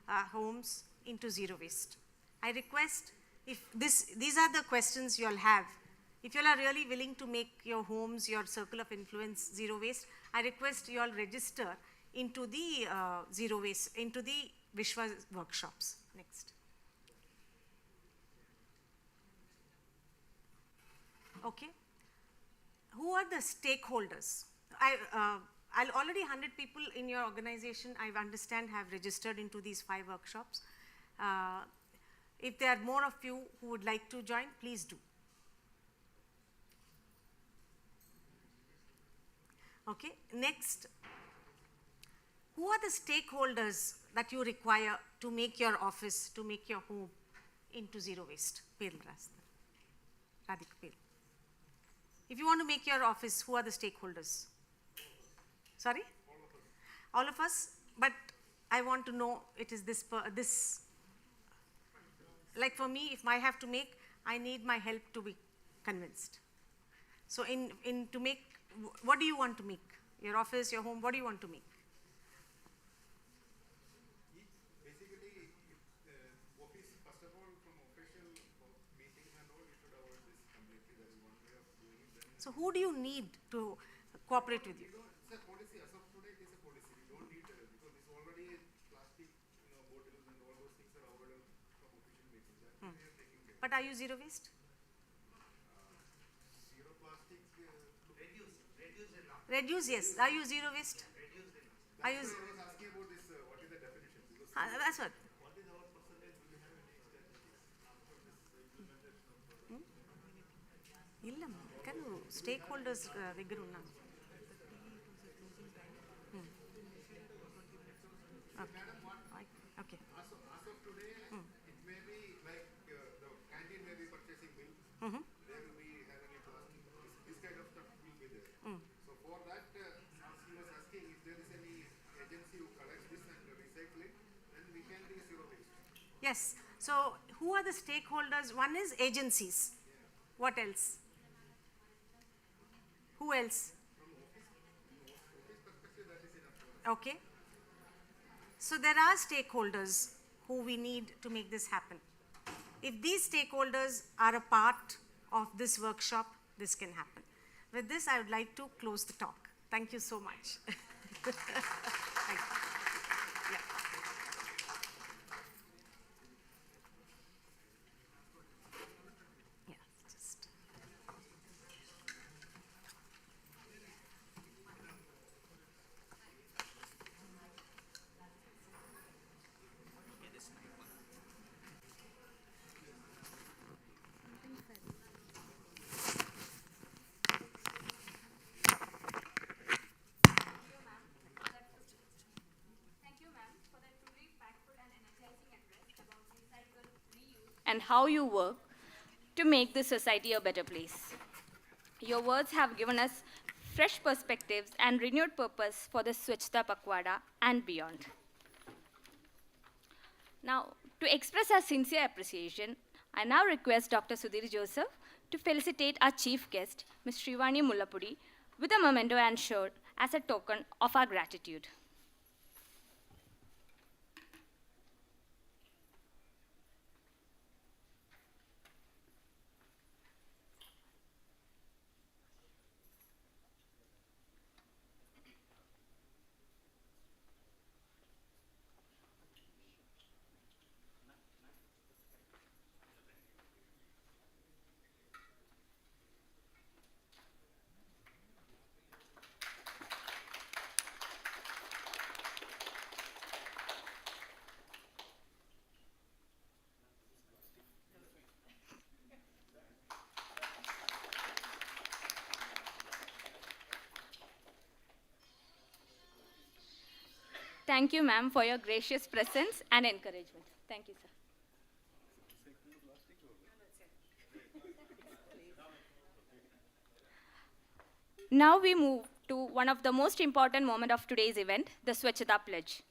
homes into zero waste. I request, if these are the questions you all have. If you all are really willing to make your homes, your circle of influence zero waste, I request you all register into the zero waste, into the Vishwa workshops. Next. Okay. Who are the stakeholders? Already 100 people in your organization, I understand, have registered into these 5 workshops. If there are more of you who would like to join, please do. Okay, next. Who are the stakeholders that you require to make your office, to make your home into zero waste? Pel Rasta. Radhika Pel. If you want to make your office, who are the stakeholders? Sorry? All of us. But I want to know it is this. Like for me, if I have to make, I need my help to be convinced. So to make, what do you want to make? Your office, your home, what do you want to make? Basically, office, first of all, from official meetings and all, you should avoid this completely. That is one way of doing it. Then So who do you need to cooperate with you? it's a policy. As of today, it is a policy. We don't need because it's already plastic, bottles and all those things are available from official meetings. That we are taking care. But are you zero waste? Zero plastic. Reduce a lot. Reduce, yes. Are you zero waste? Reduce a lot. Are you? I was asking about this. What is the definition? Because That's what. what is our percentage? Do we have any statistics after this implementation of Yellamma కానీ stake holders దగ్గర ఉన్నాను. Okay. As of today, it may be like the canteen may be purchasing milk. They will be having a plastic. This kind of stuff will be there. So for that, as he was asking, if there is any agency who collects this and recycle it, then we can be zero waste. Yes. So who are the stakeholders? One is agencies. What else? Who else? Okay. So there are stakeholders who we need to make this happen. If these stakeholders are a part of this workshop, this can happen. With this, I would like to close the talk. Thank you so much. Thank you. Yeah. Yeah, just. Thank you, ma'am, for that truly impactful and energizing address about recycle, reuse, and how you work to make this society a better place. Your words have given us fresh perspectives and renewed purpose for the Swachhata Pakhwada and beyond. Now, to express our sincere appreciation, I now request Dr. Sudhir Joseph to felicitate our chief guest, Ms. Srivani Mullapudi, with a memento and shirt as a token of our gratitude. Thank you, ma'am, for your gracious presence and encouragement. Thank you, sir. Now we move to one of the most important moments of today's event, the Swachhata Pledge.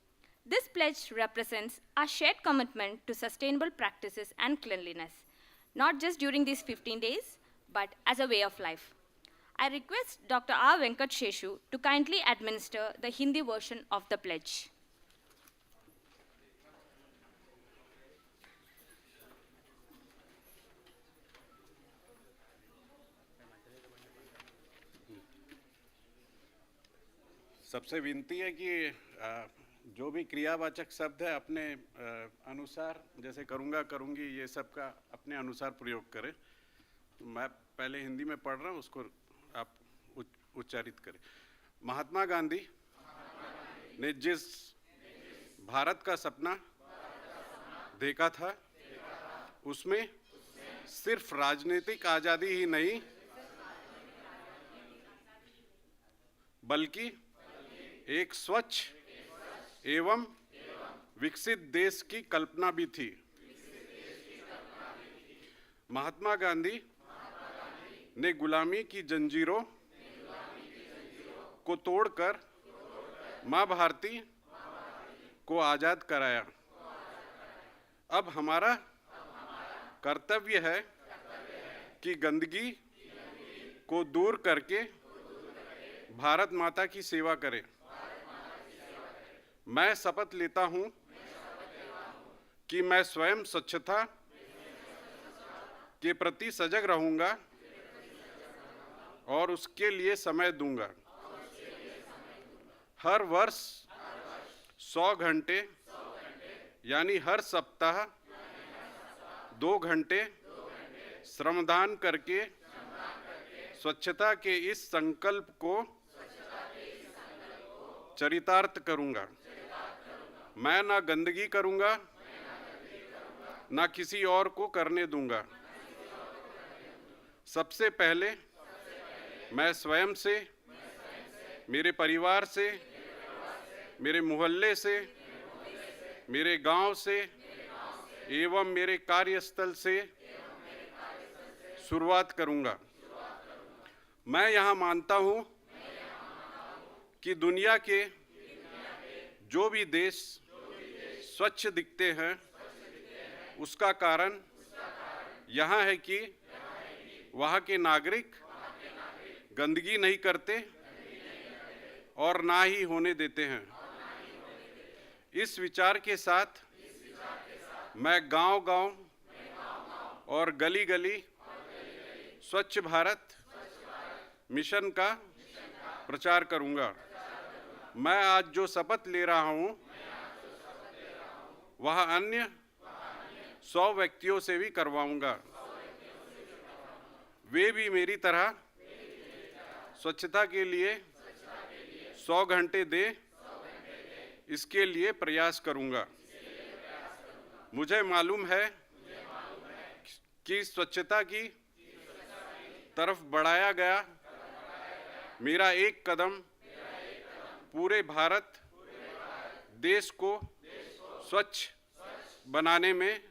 This pledge represents our shared commitment to sustainable practices and cleanliness, not just during these 15 days, but as a way of life. I request Dr. R. Venkat Sheshu to kindly administer the Hindi version of the pledge. सबसे विनती है कि जो भी क्रियावाचक शब्द है अपने अनुसार, जैसे करूँगा करूँगी, ये सब का अपने अनुसार प्रयोग करें। तो मैं पहले हिंदी में पढ़ रहा हूँ, उसको आप उच्चारित करें। महात्मा गांधी ने जिस भारत का सपना देखा था, उसमें सिर्फ राजनीतिक आज़ादी ही नहीं, बल्कि एक स्वच्छ एवं विकसित देश की कल्पना भी थी। महात्मा गांधी ने गुलामी की जंजीरों को तोड़कर मां भारती को आजाद कराया। अब हमारा कर्तव्य है कि गंदगी को दूर करके भारत माता की सेवा करें। मैं शपथ लेता हूं कि मैं स्वयं स्वच्छता के प्रति सजग रहूंगा और उसके लिए समय दूंगा। हर वर्ष 100 घंटे यानी हर सप्ताह 2 घंटे श्रमदान करके स्वच्छता के इस संकल्प को चरितार्थ करूंगा। मैं ना गंदगी करूंगा, ना किसी और को करने दूंगा। सबसे पहले मैं स्वयं से, मेरे परिवार से, मेरे मोहल्ले से, मेरे गांव से एवं मेरे कार्यस्थल से शुरुआत करूंगा। मैं यहाँ मानता हूँ कि दुनिया के जो भी देश स्वच्छ दिखते हैं, उसका कारण यहाँ है कि वहाँ के नागरिक गंदगी नहीं करते और ना ही होने देते हैं। इस विचार के साथ मैं गांव-गांव और गली-गली स्वच्छ भारत मिशन का प्रचार करूंगा। मैं आज जो शपथ ले रहा हूं, वह अन्य 100 व्यक्तियों से भी करवाऊंगा। वे भी मेरी तरह स्वच्छता के लिए 100 घंटे दें, इसके लिए प्रयास करूंगा। मुझे मालूम है कि स्वच्छता की तरफ बढ़ाया गया मेरा एक कदम पूरे भारत देश को स्वच्छ बनाने में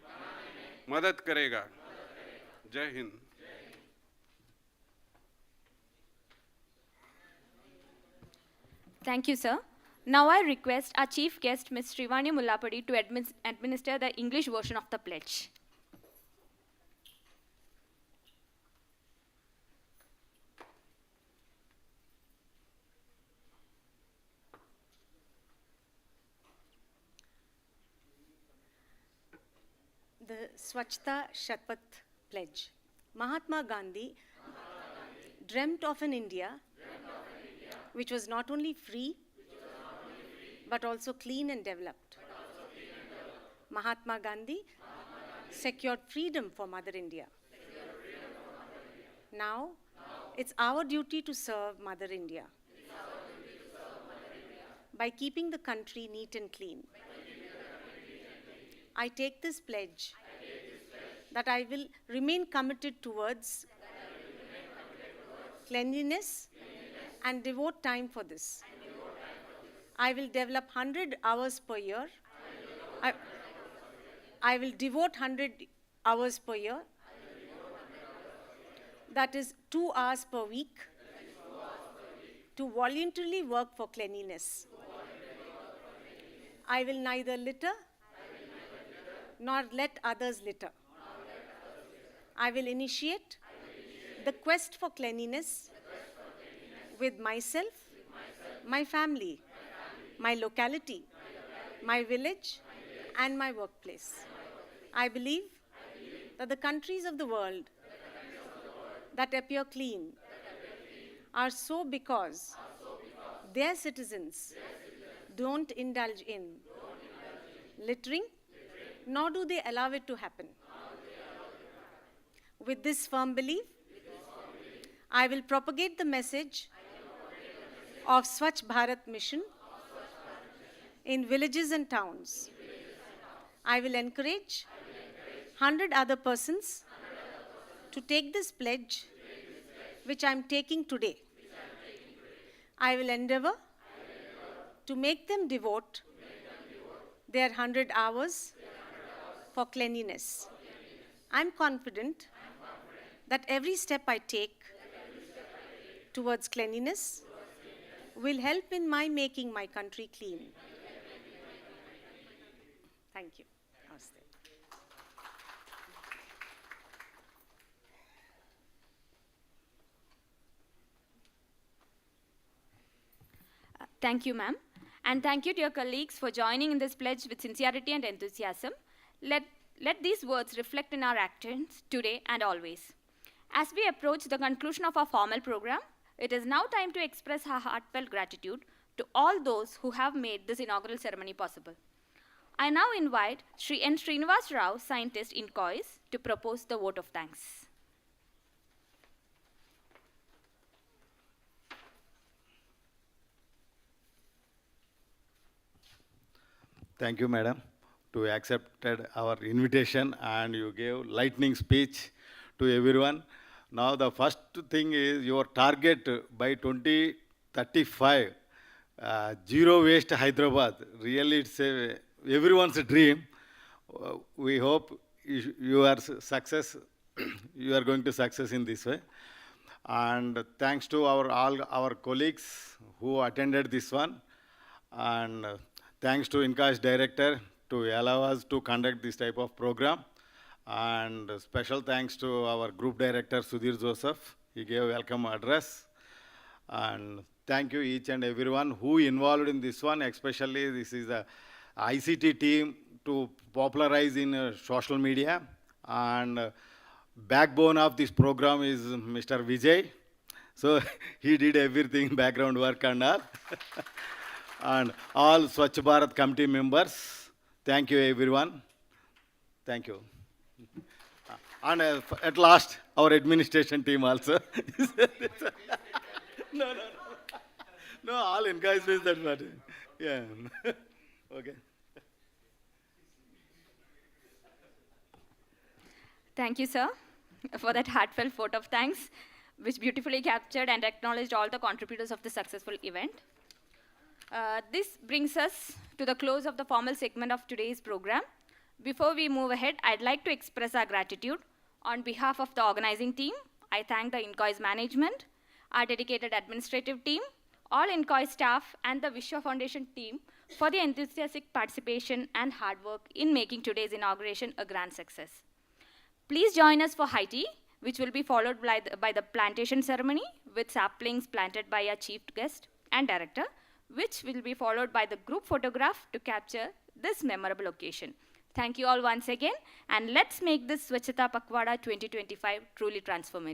मदद करेगा। जय Hind. Thank you, sir. Now I request our chief guest, Ms. Srivani Mullapudi, to administer the English version of the pledge. The Swachhata Shapath Pledge. Mahatma Gandhi dreamt of an India which was not only free but also clean and developed. Mahatma Gandhi secured freedom for Mother India. Now, it's our duty to serve Mother India by keeping the country neat and clean. I take this pledge that I will remain committed towards cleanliness and devote time for this. I will develop 100 hours per year. I will devote 100 hours per year. That is 2 hours per week to voluntarily work for cleanliness. I will neither litter nor let others litter. I will initiate the quest for cleanliness with myself, my family, my locality, my village, and my workplace. I believe that the countries of the world that appear clean are so because their citizens don't indulge in littering, nor do they allow it to happen. With this firm belief, I will propagate the message of Swachh Bharat mission in villages and towns. I will encourage 100 other persons to take this pledge which I am taking today. I will endeavor to make them devote their 100 hours for cleanliness. I'm confident that every step I take towards cleanliness will help in my making my country clean. Thank you. Namaste. Thank you, ma'am. And thank you, dear colleagues, for joining in this pledge with sincerity and enthusiasm. Let these words reflect in our actions today and always. As we approach the conclusion of our formal program, it is now time to express our heartfelt gratitude to all those who have made this inaugural ceremony possible. I now invite Sri N. Srinivas Rao, scientist in COIS, to propose the vote of thanks. Thank you, madam, to accepted our invitation and you gave lightning speech to everyone. Now the first thing is your target by 2035, zero waste Hyderabad. Really, it's everyone's dream. We hope you are success. You are going to success in this way. And thanks to all our colleagues who attended this one. And thanks to INCA's director to allow us to conduct this type of program. And special thanks to our group director, Sudhir Joseph. He gave a welcome address. And thank you each and everyone who involved in this one, especially this is the ICT team to popularize in social media. And backbone of this program is Mr. Vijay. So he did everything, background work and all. And all Swachh Bharat committee members, thank you everyone. Thank you. And at last, our administration team also. No, all guys is that matter. Yeah. Okay. Thank you, sir, for that heartfelt vote of thanks, which beautifully captured and acknowledged all the contributors of the successful event. This brings us to the close of the formal segment of today's program. Before we move ahead, I'd like to express our gratitude. On behalf of the organizing team, I thank the INCOI's management, our dedicated administrative team, all INCOI staff, and the Vishwa Foundation team for the enthusiastic participation and hard work in making today's inauguration a grand success. Please join us for Hygeine, which will be followed by the plantation ceremony with saplings planted by our chief guest and director, which will be followed by the group photograph to capture this memorable occasion. Thank you all once again, and let's make this Swachhata Pakhwada 2025 truly transformative.